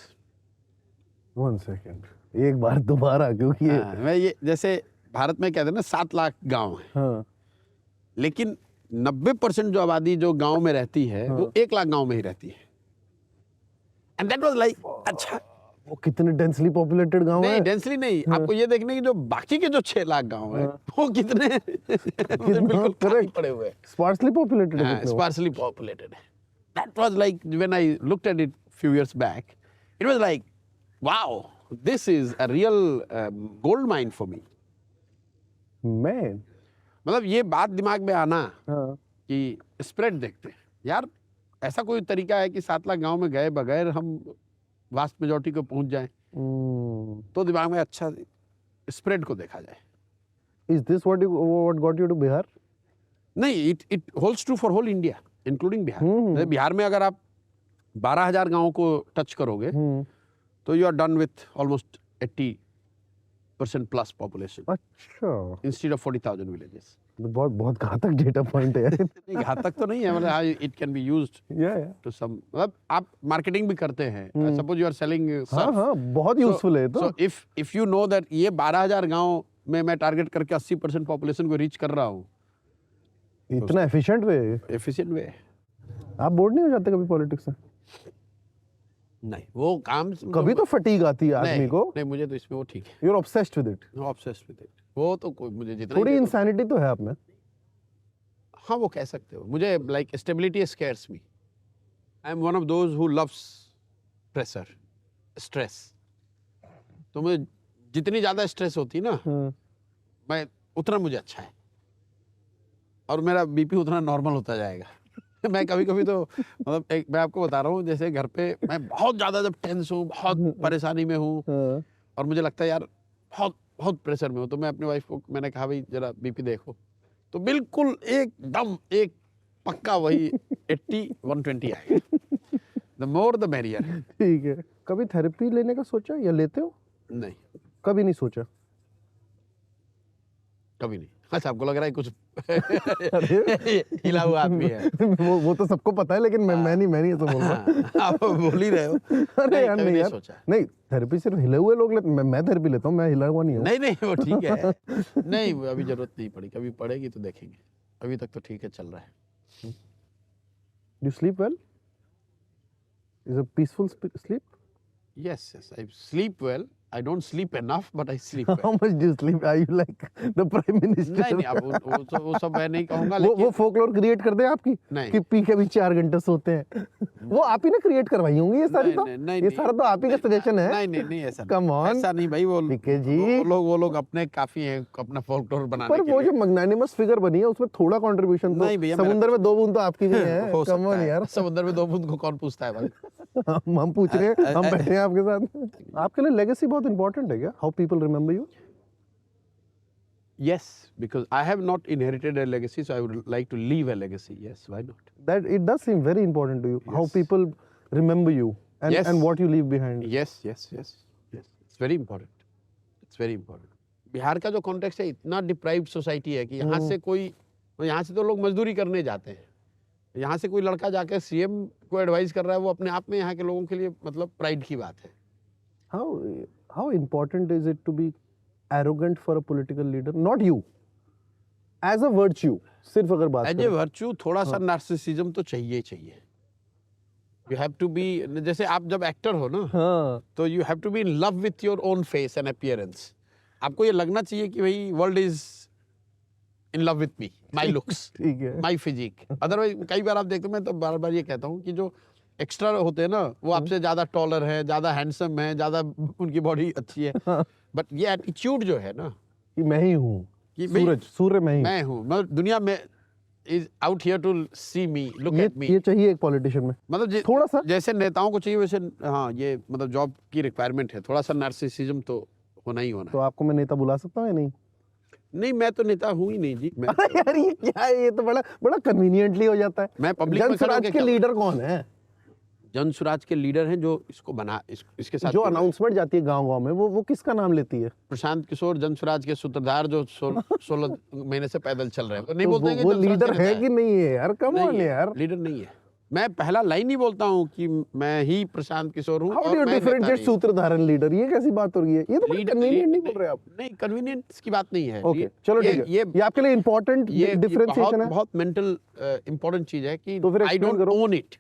1 second, एक बार दोबारा, क्योंकि मैं ये जैसे भारत में कहते हैं ना 7 लाख गांव है, हाँ, लेकिन 90% जो आबादी जो गांव में रहती है वो 1 लाख गांव में ही रहती है. एंड दैट वाज लाइक अच्छा, वो कितने डेंसली पॉपुलेटेड गांव नहीं है. डेंसली नहीं, आपको ये देखने की जो बाकी के जो 6 लाख गांव है वो कितने बिल्कुल खाली पड़े हुए हैं, स्पार्सली पॉपुलेटेड है. sparsely populated. That was like when I looked at it few years back, it was like, wow, this is a real gold mine for me. Man, मतलब ये बात दिमाग में आना हाँ, कि स्प्रेड देखते हैं यार, ऐसा कोई तरीका है कि 7 लाख गांव में गए बगैर हम वास्ट मेजॉरिटी को पहुंच जाएं, तो दिमाग में अच्छा स्प्रेड को देखा जाए. Is this what got you to Bihar? नहीं, it holds true for whole India including Bihar. Bihar में अगर आप 12,000 गांवों को टच करोगे तो you are done with almost 80% plus population अच्छा, इंस्टेड ऑफ 40,000 विलेजेस. बहुत बहुत घातक डेटा पॉइंट है यार. नहीं घातक तो नहीं है, मतलब इट कैन बी यूज्ड या टू सम, मतलब आप मार्केटिंग भी करते हैं, सपोज यू आर सेलिंग हाँ हाँ, बहुत यूजफुल है. तो so if you know that ये 12,000 गांव में मैं टारगेट करके 80% पॉपुलेशन को रीच कर रहा हूँ, इतना एफिशिएंट वे. Efficient way. आप बोर्ड नहीं हो जाते कभी पॉलिटिक्स से? नहीं वो काम कभी तो फटीग आती है आदमी को. नहीं मुझे तो इसमें वो ठीक है, you are obsessed with it. Obsessed with it. वो तो कोई मुझे जितना थोड़ी इंसैनिटी तो है आप में. हाँ वो कह सकते हो. मुझे like stability scares me. I am one of those who loves pressure, stress. तो मुझे जितनी ज़्यादा स्ट्रेस होती ना, मैं उतना मुझे अच्छा है, और मेरा बीपी उतना नॉर्मल होता जाएगा. मैं कभी कभी तो मतलब एक मैं आपको बता रहा हूँ, जैसे घर पे मैं बहुत ज़्यादा जब टेंस हूँ, बहुत परेशानी में हूँ, और मुझे लगता है यार बहुत बहुत प्रेशर में हूँ, तो मैं अपनी वाइफ को मैंने कहा भाई जरा बीपी देखो, तो बिल्कुल एकदम एक पक्का वही 80-120 आएगा. The more the merrier. ठीक है. कभी थेरेपी लेने का सोचा या लेते हो? नहीं कभी नहीं सोचा. कभी नहीं. अच्छा आपको लग रहा है कुछ हिला हुआ आदमी है. वो तो सबको पता है, लेकिन मैं नहीं ऐसा बोल रहा. आप बोल ही रहे हो. अरे यार नहीं यार, सोचा. नहीं थेरेपी सिर्फ हिले हुए लोग लेते. मैं थेरेपी लेता हूँ, मैं हिला हुआ नहीं हूँ. नहीं वो ठीक है. नहीं अभी जरूरत नहीं पड़ी, कभी पड़ेगी तो देखेंगे. अभी तक तो ठीक है, चल रहा है. You sleep well? Is a peaceful sleep? Yes, I sleep well. I don't sleep enough, but I sleep well. How much do you sleep? Are you like the prime minister? नहीं अब वो सब मैं नहीं कहूँगा, वो लेकिन फोकलोर क्रिएट कर दे आपकी नहीं. कि पी के भी 4 घंटे सोते हैं. वो आप ही ने क्रिएट करवाई होंगी ये सारी. तो नहीं, ये सारा तो आप ही का सजेशन है. नहीं ऐसा Come on. ऐसा नहीं भाई. वो पीके जी, वो लोग अपने काफी हैं अपना फोकलोर बनाने पर के वो लिए. जो मैग्नानिमस फिगर बनी है उसमें थोड़ा कंट्रीब्यूशन नहीं तो भैया, मेरा समुद्र में 2 बूंद तो आपकी भी है. हो कम ऑन सकता यार. है. समुद्र में 2 बूंद को कौन पूछता है भाई. हम पूछ रहे हैं, हम बैठे हैं आपके साथ. आपके लिए लेगेसी बहुत इंपॉर्टेंट है क्या? How people remember you? Yes, because I have not inherited a legacy, so I would like to leave a legacy. Yes, why not? That it does seem very important to you. How Yes. people remember you and Yes. and what you leave behind. Yes. It's very important. It's very important. Bihar का जो context है, इतना deprived society है कि यहाँ से कोई, यहाँ से तो लोग मजदूरी करने जाते हैं. यहाँ से कोई लड़का जाकर सीएम को एडवाइस कर रहा है, वो अपने आप में यहाँ के लोगों के लिए मतलब प्राइड की बात है. How important is it to be arrogant for a political leader? Not you. As a virtue. सिर्फ अगर बात एज ए वर्च्यू थोड़ा सा नार्सिसिज्म तो चाहिए. यू हैव टू बी, जैसे आप जब एक्टर हो ना, हाँ. तो you have to be in love with your own face and appearance. आपको ये लगना चाहिए कि भाई world is in love with me, my looks, ठीक है. माई फिजिक. अदरवाइज कई बार आप देखते हो, मैं तो बार बार ये कहता हूँ कि जो एक्स्ट्रा होते हैं ना, वो आपसे ज्यादा टॉलर है, ज्यादा हैंडसम है, ज्यादा उनकी बॉडी अच्छी है, बट ये एटीट्यूड जो है ना कि मैं ही हूँ, कि भाई सूर्य मैं ही. मैं हूँ, मैं दुनिया में is out here to see me, look at me. ये चाहिए एक पॉलिटिशियन में. मतलब थोड़ा सा जैसे नेताओं को चाहिए वैसे, हाँ ये मतलब जॉब की रिक्वायरमेंट है, थोड़ा सा नार्सिसिज्म तो होना ही होना. तो आपको मैं नेता बुला सकता हूँ या नहीं? नहीं मैं तो नेता हूँ ही नहीं जी. मैं यार ये क्या है? ये तो बड़ा कन्वीनियंटली हो जाता है. मैं पब्लिक में खड़ा जनस्वराज होके के क्या- लीडर कौन है? जन स्वराज के लीडर हैं जो इसको इसके साथ जो अनाउंसमेंट जाती है गांव-गांव में वो किसका नाम लेती है? प्रशांत किशोर जन स्वराज के सूत्रधार जो 16 महीने से पैदल चल रहे हैं, नहीं बोलते हैं कि वो जन स्वराज लीडर के है नेता कि नहीं है यार? कम ऑन नहीं, यार, लीडर नहीं है। मैं पहला लाइन ही बोलता हूँ कि मैं ही प्रशांत किशोर हूँ। हाउ डू यू डिफरेंशिएट सूत्रधार लीडर? ये कैसी बात हो रही है? ये तो कन्वीनिएंट नहीं बोल रहे आप। नहीं, कन्वीनियंस की बात नहीं है। ओके, चलो ठीक है, ये आपके लिए इंपॉर्टेंट डिफरेंशिएशन है। बहुत मेंटल इंपॉर्टेंट चीज है कि तो फिर आई explain डोंट करो। Own it.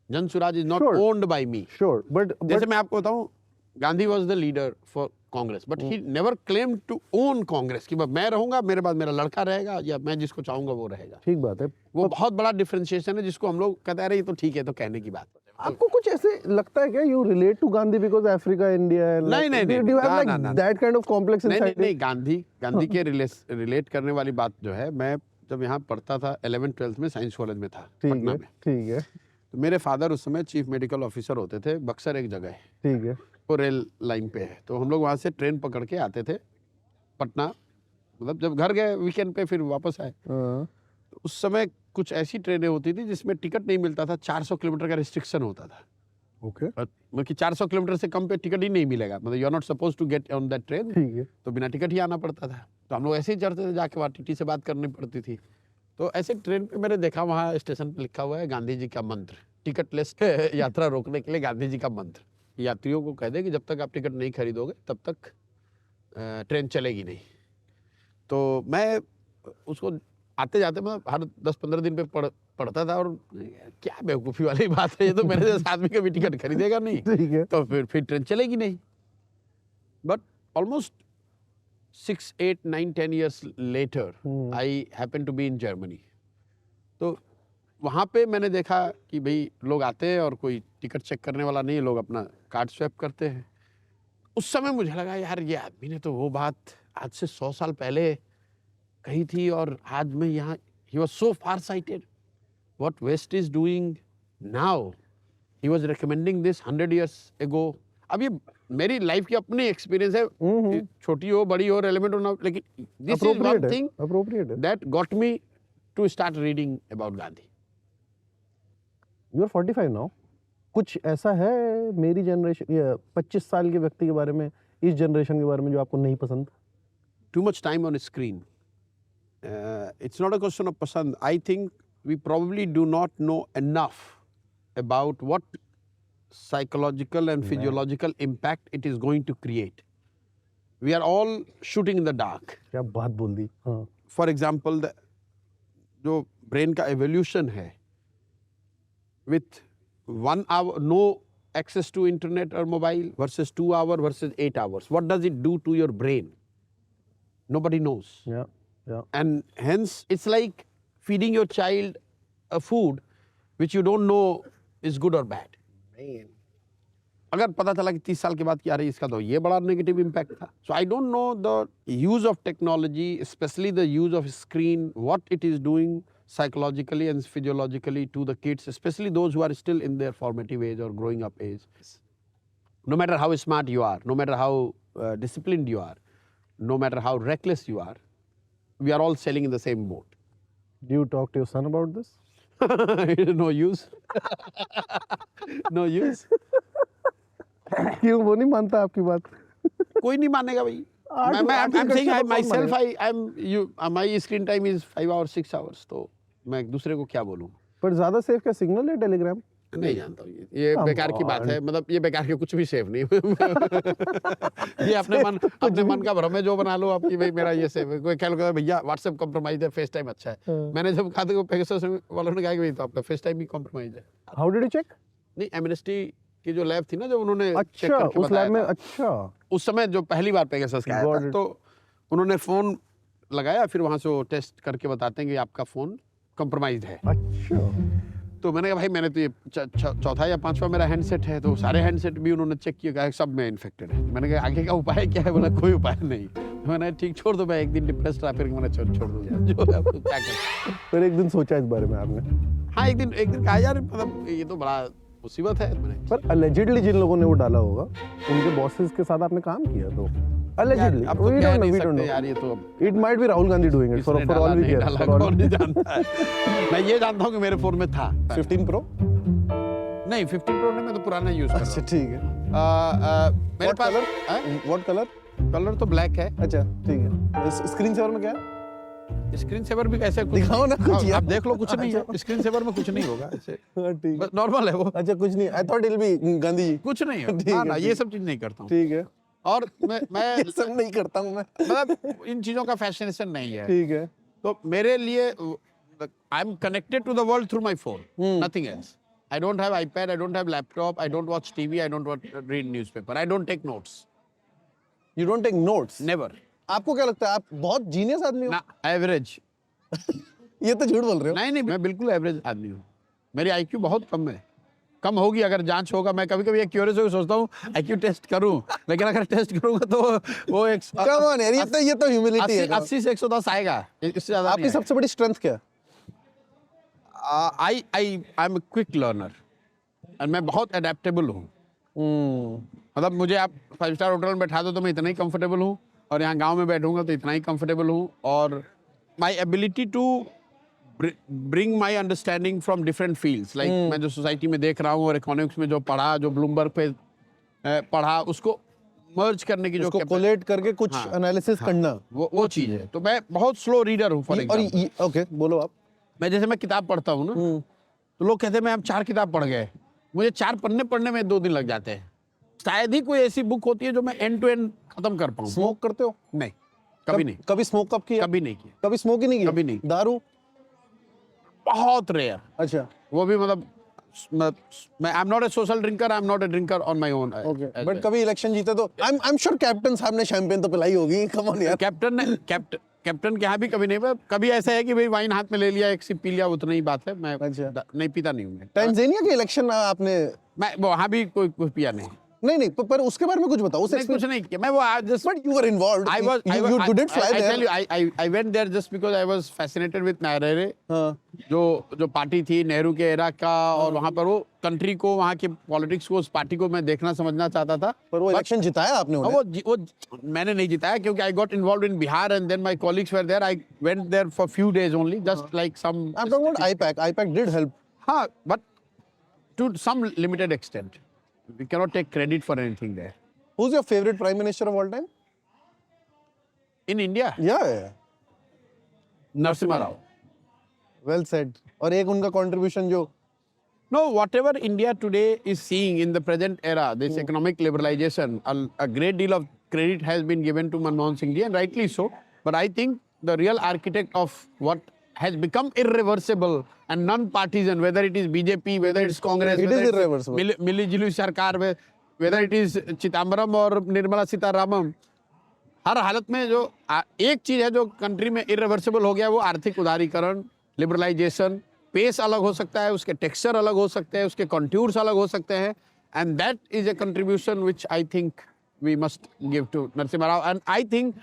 Jan Swaraj is not Sure. Owned by me. Sure, but जैसे मैं आपको बताऊं, Gandhi was the leader for Congress, but he never claim to own Congress कि मैं रहूंगा, मेरे बाद मेरा लड़का रहेगा, या मैं जिसको चाहूंगा वो रहेगा। ठीक बात है। वो बहुत बड़ा डिफरेंशिएशन है जिसको हम लोग कहते हैं ये तो ठीक है, तो कहने की बात। आपको कुछ ऐसे लगता है क्या you relate to Gandhi because Africa India? नहीं, do you have like that kind of complex inside? नहीं, गांधी के रिलेट करने वाली बात जो है, मैं जब यहाँ पढ़ता था 11th-12th में साइंस कॉलेज में था पटना में। ठीक है, तो मेरे फादर उस समय चीफ मेडिकल ऑफिसर होते थे, बक्सर एक जगह है, ठीक है। वो रेल लाइन पे है। तो हम लोग वहाँ से ट्रेन पकड़ के आते थे पटना, मतलब जब घर गए वीकेंड पे फिर वापस आए। हाँ, तो उस समय कुछ ऐसी ट्रेनें होती थी जिसमें टिकट नहीं मिलता था, 400 किलोमीटर का रिस्ट्रिक्शन होता था। ओके, मतलब कि 400 किलोमीटर से कम पे टिकट ही नहीं मिलेगा, मतलब you are not suppose to get on that train. ठीक है। तो बिना टिकट ही आना पड़ता था। तो हम लोग ऐसे ही चढ़ते थे, जाके वहाँ टीटी से बात करनी पड़ती थी। तो ऐसे ट्रेन पे मैंने देखा वहाँ स्टेशन पे लिखा हुआ है गांधी जी का मंत्र, टिकटलेस यात्रा रोकने के लिए गांधी जी का मंत्र। यात्रियों को कह दे कि जब तक आप टिकट नहीं खरीदोगे तब तक ट्रेन चलेगी नहीं। तो मैं उसको आते जाते मैं हर 10-15 दिन पे पढ़ता था, और क्या बेवकूफ़ी वाली बात है, ये तो मेरे जैसा आदमी कभी टिकट खरीदेगा नहीं, ठीक है। तो फिर ट्रेन चलेगी नहीं। But almost 6, 8, 9, 10 years later, I happened to be in Germany. तो वहाँ पे मैंने देखा कि भाई लोग आते हैं और कोई टिकट चेक करने वाला नहीं है, लोग अपना कार्ड स्वैप करते हैं। उस समय मुझे लगा यार ये आदमी ने तो वो बात आज से 100 साल पहले कही थी, और आज मैं यहाँ he was so far sighted. What West is doing now, he was recommending this 100 years ago. अब ये मेरी लाइफ की अपनी एक्सपीरियंस है, छोटी हो बड़ी हो रेलेवेंट हो ना, लेकिन this is one thing appropriate है। That got me to start reading about Gandhi. You are 45 now. कुछ ऐसा है मेरी जनरेशन या 25 साल के व्यक्ति के बारे में, इस जनरेशन के बारे में जो आपको नहीं पसंद? Too much time on a screen. It's not a question of pasand. I think we probably do not know enough about what psychological and physiological impact it is going to create. We are all shooting in the dark. क्या बात बोल दी। हाँ, For example, जो brain का evolution है, with 1 hour no access to internet or mobile versus 2 hours versus 8 hours, what does it do to your brain? Nobody knows. yeah. And hence it's like feeding your child a food which you don't know is good or bad. अगर पता चला कि 30 साल के बाद क्या रही, इसका तो ये बड़ा नेगेटिव इम्पैक्ट था। So I don't know the use of technology, specially the use of screen, what it is doing psychologically and physiologically to the kids, especially those who are still in their formative age or growing up age. No matter how smart you are, no matter how disciplined you are, no matter how reckless you are, we are all sailing in the same boat. Do you talk to your son about this? No use. No use. क्यों, वो नहीं मानता आपकी बात? कोई नहीं मानेगा भाई। I'm saying my screen time is 5 hours, 6 hours. तो मैं एक दूसरे को क्या बोलूँ? पर ज्यादा सेफ क्या सिग्नल है टेलीग्राम? नहीं जानता हूँ, ये बेकार की बात है, मतलब ये बेकार के कुछ भी सेफ नहीं। ये अपने मन का भ्रम है, जो बना लो आप कि भाई मेरा ये सेफ है। कोई कह लो भैया व्हाट्सएप कॉम्प्रोमाइज है, फेस टाइम अच्छा है। मैंने जब कहा था पेगासस वालों ने कहा कि भाई तो आपका फेस टाइम भी कॉम्प्रोमाइज है। How did you check? नहीं, एमनेस्टी की जो लैब थी ना, जो उन्होंने चेक अच्छा, करके उस लैब में। बताया था। अच्छा, उस समय जो पहली बार पेगासस का आया था, तो उन्होंने फोन लगाया, फिर वहां से वो टेस्ट करके बताते हैं कि आपका फोन कॉम्प्रोमाइज है। अच्छा। तो मैंने कहा भाई मैंने तो ये चौथा या पांचवा मेरा हैंडसेट है, तो सारे हैंडसेट भी उन्होंने चेक किया, कहा सब में इन्फेक्टेड है। मैंने कहा आगे का उपाय क्या है? बोला कोई उपाय नहीं। मैंने ठीक छोड़ दो, मैं एक दिन डिप्रेस्ड रहा, फिर मैंने छोड़ दो यार, जो है आपको क्या करें। फिर एक दिन सोचा इस बारे में आपने? हाँ, एक दिन कहा यार, मतलब ये तो बड़ा मुसीबत है। मैंने पर अलेजिडली जिन लोगों ने वो डाला होगा, उनके बॉसेस के साथ आपने काम किया, तो अलेजिडली अब तो कह नहीं सकते यार, ये तो it might be Rahul Gandhi doing it for all we care. कौन नहीं जानता है। मैं ये जानता हूँ कि मेरे फोन में था 15 Pro। नहीं 15 प्रो नहीं, मैं तो पुराना यूज कर रहा अच्छा हूँ। ठीक है। मेरे What pass color? What color? Colour तो ब्लैक है। अच्छा ठीक है। स्क्रीन सेवर में क्या है? स्क्रीन सेवर भी कैसे कुछ दिखाओ ना कुछ हाँ, यार। आप देख लो, कुछ नहीं है स्क्रीन सेवर में, कुछ नहीं होगा ऐसे, हाँ, ठीक है। बस नॉर्मल है वो, अच्छा कुछ नहीं, I thought it be Gandhi ji. कुछ नहीं है। ठीक है, हाँ ना, ये ठीक। सब चीज नहीं करता हूँ। ठीक है, और मैं ये सब नहीं करता हूँ मैं। मतलब इन चीजों का फैसिनेशन नहीं है। ठीक है। तो मेरे लिए I am connected to the world through my phone, nothing else. I don't have iPad, I don't have laptop, I don't watch TV, I don't read newspaper, I don't take notes, you don't take notes? Never. आपको क्या लगता है आप बहुत genius आदमी हो? ना average. ये तो झूठ बोल रहे हो। नहीं नहीं, मैं बिल्कुल एवरेज आदमी हूँ। मेरी आईक्यू बहुत कम है, कम होगी अगर जांच होगा। मैं कभी कभी क्यूरियस होकर सोचता हूँ आईक्यू टेस्ट करूँ, लेकिन अगर टेस्ट करूँगा तो वो एक कम ऑन यार, ये तो ह्यूमिलिटी है। 80 से 110 आएगा, इससे ज्यादा आपकी सबसे बड़ी स्ट्रेंथ क्या है? आई एम क्विक लर्नर और मैं बहुत अडेप्टेबल हूँ। मतलब मुझे आप 5 स्टार होटल में बैठा दो तो मैं इतना ही कंफर्टेबल हूँ, और यहाँ गांव में बैठूंगा तो इतना ही कंफर्टेबल हूँ। और my ability to bring my understanding from different fields, like मैं जो सोसाइटी में देख रहा हूँ और इकोनॉमिक्स में जो पढ़ा, जो ब्लूमबर्ग पे पढ़ा, उसको मर्ज करने की जो उसको कोलेट करके कुछ एनालिसिस करना, वो चीज़ है। तो मैं बहुत स्लो रीडर हूँ। फॉर और एग्जाम्पल ओके बोलो आप। मैं किताब पढ़ता हूँ ना, तो लोग कहते हैं मैं अब 4 किताब पढ़ गए, मुझे 4 पढ़ने में 2 दिन लग जाते हैं। शायद ही कोई ऐसी बुक होती है जो मैं एंड टू एंड खत्म कर पाऊँ। स्मोक करते हो? नहीं, कभी नहीं, कभी स्मोक कब किया? कभी नहीं किया, कभी स्मोक ही नहीं किया? कभी नहीं। दारू? बहुत रेयर। अच्छा वो भी मतलब मैं I am not a social drinker, I am not a drinker on my own. Okay, but कभी इलेक्शन जीते तो आई एम श्योर कैप्टन साहब ने शैंपेन तो पिलाई होगी। कम ऑन यार। कैप्टन के यहाँ भी कभी नहीं, कभी ऐसा है कि भाई वाइन हाथ में ले लिया, एक सिप पी लिया, उतना ही बात है। मैं अच्छा। नहीं पीता नहीं हूँ मैं। टैंजानिया के इलेक्शन आपने? मैं वहाँ भी कोई कुछ पिया नहीं। नहीं पर उसके बारे में कुछ बताओ। उस कुछ नहीं किया मैं। वो just But you were involved. I was. You didn't fly I there. tell you, I went there just because I was fascinated with Nyerere. हाँ। जो पार्टी थी नेहरू के एरा का, और वहाँ पर वो कंट्री को, वहाँ के पॉलिटिक्स को, उस पार्टी को मैं देखना समझना चाहता था। पर वो इलेक्शन जिताया आपने उन्हें? वो मैंने नहीं जिताया, क्योंकि I got involved in Bihar and then my colleagues were there. I went there for few days only, just like some. I'm talking about IPAC. IPAC did help. हाँ, but to some limited extent. We cannot take credit for anything there. Who's your favorite prime minister of all time? In India, Yeah. Narasimha Rao. Well said. और एक उनका contribution जो No, whatever India today is seeing in the present era, this economic liberalization, a great deal of credit has been given to Manmohan Singh ji, and rightly so. But I think the real architect of what has become irreversible and non-partisan, whether it is BJP, whether it's Congress, It whether is it's irreversible. मिली-जुली सरकार, whether it is Chidambaram और निर्मला सीतारामन, हर हालत में जो एक चीज है जो country में इरिवर्सिबल हो गया, वो आर्थिक उदारीकरण, लिबरलाइजेशन। पेस अलग हो सकता है, उसके टेक्सचर अलग हो सकते हैं, उसके कंट्यूर्स अलग हो सकते हैं, and that is a contribution which I think we must give to Narasimha Rao. And I think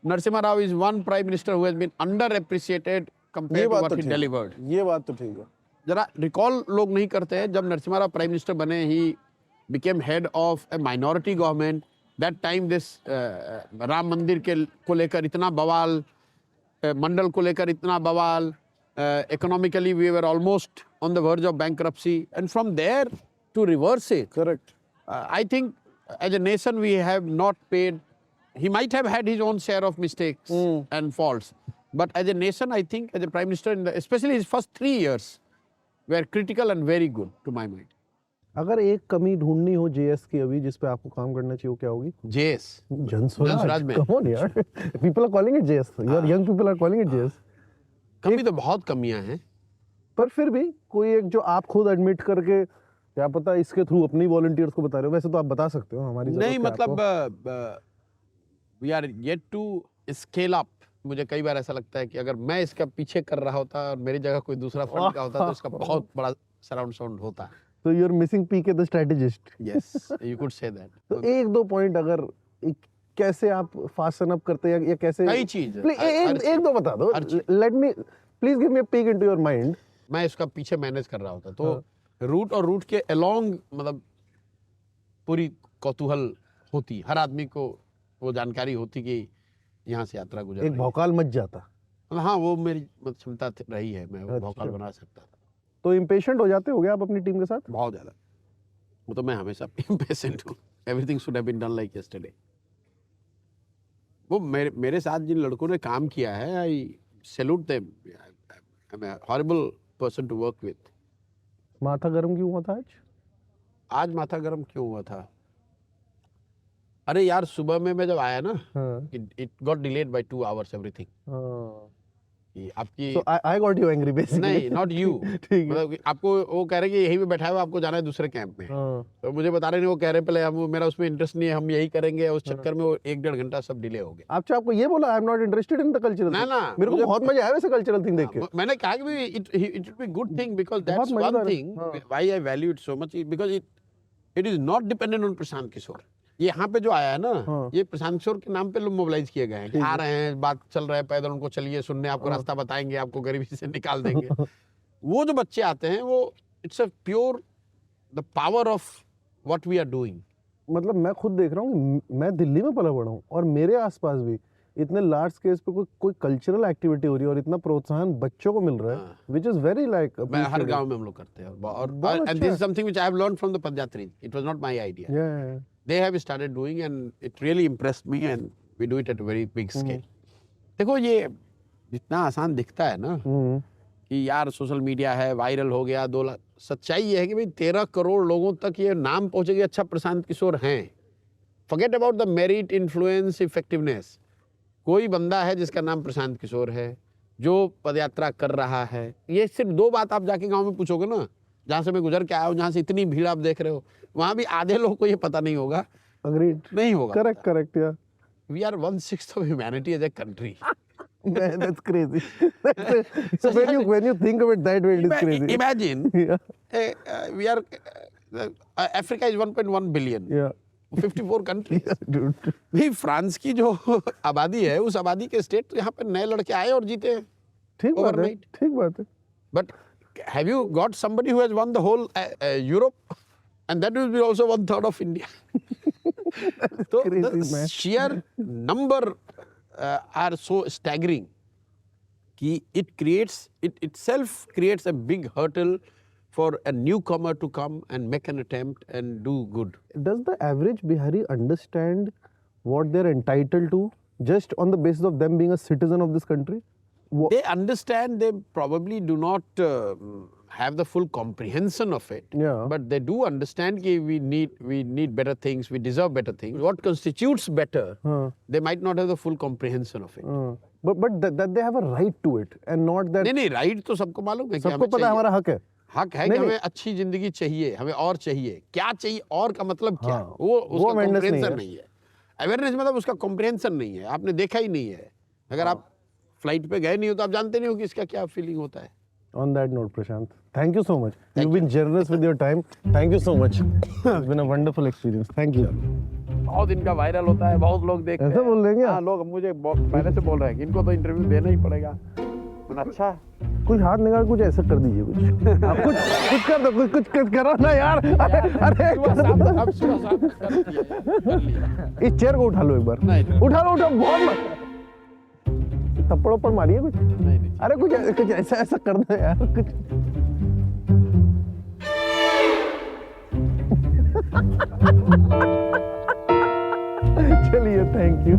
Narasimha Rao is one prime minister who has been underappreciated compared to what he delivered. ये बात तो ठीक है। जरा रिकॉल लोग नहीं करते हैं, जब नरसिम्हा राव प्राइम मिनिस्टर बने, he became head of A minority government. That time this Ram मंदिर को लेकर इतना बवाल, मंडल को लेकर इतना बवाल, economically we were almost on the verge of bankruptcy, and from there to reverse it, Correct. I think as a nation we have not paid. He might have had his own share of mistakes and faults, but as a nation, I think as a prime minister, especially his first 3 years were critical and very good to my mind. अगर एक कमी ढूंढनी हो JS की अभी जिस पे आपको काम करना चाहिए, वो क्या होगी? JS, जनस्वराज में। Come on यार, people are calling it JS. Your young people are calling it JS. कमी तो बहुत कमियां हैं, पर फिर भी कोई एक जो आप खुद एडमिट करके, क्या पता इसके थ्रू अपनी वॉलंटियर्स को बता रहे हो, वैसे तो आप बता सकते हो, हमारी जरूरत नहीं है मतलब आपको। We are yet to scale up. मुझे कई बार ऐसा लगता है कि अगर मैं इसका पीछे कर रहा होता और मेरी जगह कोई दूसरा फंड का होता तो इसका बहुत बड़ा सराउंड साउंड होता। तो you are missing PK the strategist. Yes, you could say that. तो एक दो पॉइंट अगर कैसे आप फास्टन अप करते हैं या कैसे, कई चीज एक दो बता दो। Let me please give me a peak into your mind. मैं इसका पीछे मैनेज कर रहा होता तो रूट और रूट के अलोंग मतलब पूरी कौतूहल होती, हर आदमी को वो जानकारी होती कि यहाँ से यात्रा गुजर एक रही भौकाल मच जाता। है। हाँ, वो मेरी क्षमता रही है, मैं वो भौकाल बना सकता था। तो इम्पेशेंट हो जाते हो गया आप अपनी टीम के साथ? बहुत ज्यादा। वो तो मैं हमेशा impatient हूँ. Everything should have been done like yesterday. वो मेरे साथ जिन लड़कों ने काम किया है, I salute them. I'm a horrible person to work with. माथा गर्म क्यों हुआ था आज? आज माथा गर्म क्यों हुआ था? अरे यार सुबह में मैं जब आया ना, हाँ. it got delayed by 2 hours everything. हाँ. कि आपकी So I got you angry basically. नहीं, not you. ठीक है. मतलब कि आपको वो कह रहे हैं कि यहीं पे बैठा है, आपको जाना है दूसरे कैंप में. हाँ. तो मुझे बता रहे नहीं, वो कह रहे पहले हम मेरा उसमें इंटरेस्ट नहीं है, हम यही करेंगे. उस चक्कर में वो 1-1.5 घंटा सब डिले हो गया. अच्छा आपको ये बोला आई am not interested in the cultural. ना, ना, मेरे को मुझे- बहुत मजा आया वैसे कल्चरल थिंग देख के. मैंने कहा कि it would be good thing because that's बहुत one मजेदार है. thing हाँ. why I value it so much because it is not dependent on Prashant Kishor. ये यहाँ पे जो आया है ना, हाँ. ये प्रशांत किशोर के नाम पे लोग मोबिलाइज किए गए हैं कि आ रहे हैं, बात चल रहा है पैदल, उनको चलिए सुनने, आपको रास्ता बताएंगे, आपको गरीबी से निकाल देंगे. वो जो बच्चे आते हैं वो it's a pure the power of what we are doing. मतलब मैं खुद देख रहा हूँ, मैं दिल्ली में पला बड़ा हूँ और मेरे आसपास भी इतने लार्ज स्केल पे कोई कल्चरल एक्टिविटी हो रही है और इतना प्रोत्साहन बच्चों को मिल रहा है, विच इज वेरी लाइक. मैं हर गांव में हम लोग करते हैं और बहुत and this is something which I have learned from the padyatri. It was not my idea. They have started doing and it really impressed me and we do it at a very big scale. देखो ये जितना आसान दिखता है ना कि यार social media है, वायरल हो गया 2 लाख, सच्चाई ये है कि भाई 13 करोड़ लोगों तक ये नाम पहुंचेगी, अच्छा प्रशांत किशोर हैं. Forget about the merit, influence, effectiveness. कोई बंदा है जिसका नाम प्रशांत किशोर है, जो पदयात्रा कर रहा है. ये सिर्फ 2 बात आप जाके गाँव में पूछोगे ना, जहाँ से मैं गुजर के आया हूँ, जहाँ से इतनी भीड़ आप देख रहे हो, वहाँ भी आधे लोगों को ये पता नहीं होगा. Agreed. नहीं होगा. Correct, yeah. We are 1/6 of humanity as a country. Man, that's crazy. So when you think of it that way, it is crazy. Imagine, Yeah. we are Africa is 1.1 billion. Yeah. 54 countries. Yeah, dude. भाई France की जो आबादी है, उस आबादी के state तो यहाँ पे नए लड़के आए और जीते हैं. ठीक बात है. Overnight. ठीक बात है. But have you got somebody who has won the whole Europe? And that will be also 1/3 of India. So crazy, the man. sheer number are so staggering कि it itself creates a big hurdle for a newcomer to come and make an attempt and do good. Does the average Bihari understand what they're entitled to just on the basis of them being a citizen of this country? They understand, they probably do not have the full comprehension of it. Yeah. But they do understand that we need better things, we deserve better things. What constitutes better, they might not have the full comprehension of it. But that they have a right to it and not that. नहीं, right तो सबको मालूम है कि सबको पता है हमारा हक है. हक है कि हमें अच्छी जिंदगी चाहिए, हमें और चाहिए. क्या चाहिए और का मतलब क्या? हाँ, वो उसका awareness नहीं कॉम्प्रिहेंशन है. नहीं है. अवेयरनेस मतलब उसका कॉम्प्रिहेंशन नहीं है. आपने देखा ही नहीं है. अगर आप फ्लाइट पे गए नहीं हो तो आप जानते नहीं हो कि इसका क्या फीलिंग होता है. On that note, Prashant, thank you so much. You've been generous with your time. Thank you so much. It's been a wonderful experience. Thank you. बहुत इनका वायरल होता है, बहुत लोग देखते हैं. ऐसा बोल रहे हैं क्या? हाँ, लोग मुझे पहले से बोल रहे हैं कि इनको तो इंटरव्यू देना ही पड़ेगा. अच्छा, कुछ हाथ निकाल, कुछ ऐसा कर दीजिए कुछ. आप कुछ कर दो, कुछ करो ना यार. अरे अब सुबह साहब कर लिया. इस चेयर को उठा लो एक बार. नहीं. उठा लो बहुत मत. थप्पड़ों पर मारिए कुछ. नहीं. अरे कुछ ऐसा कर दो यार कुछ. चलिए, थैंक यू.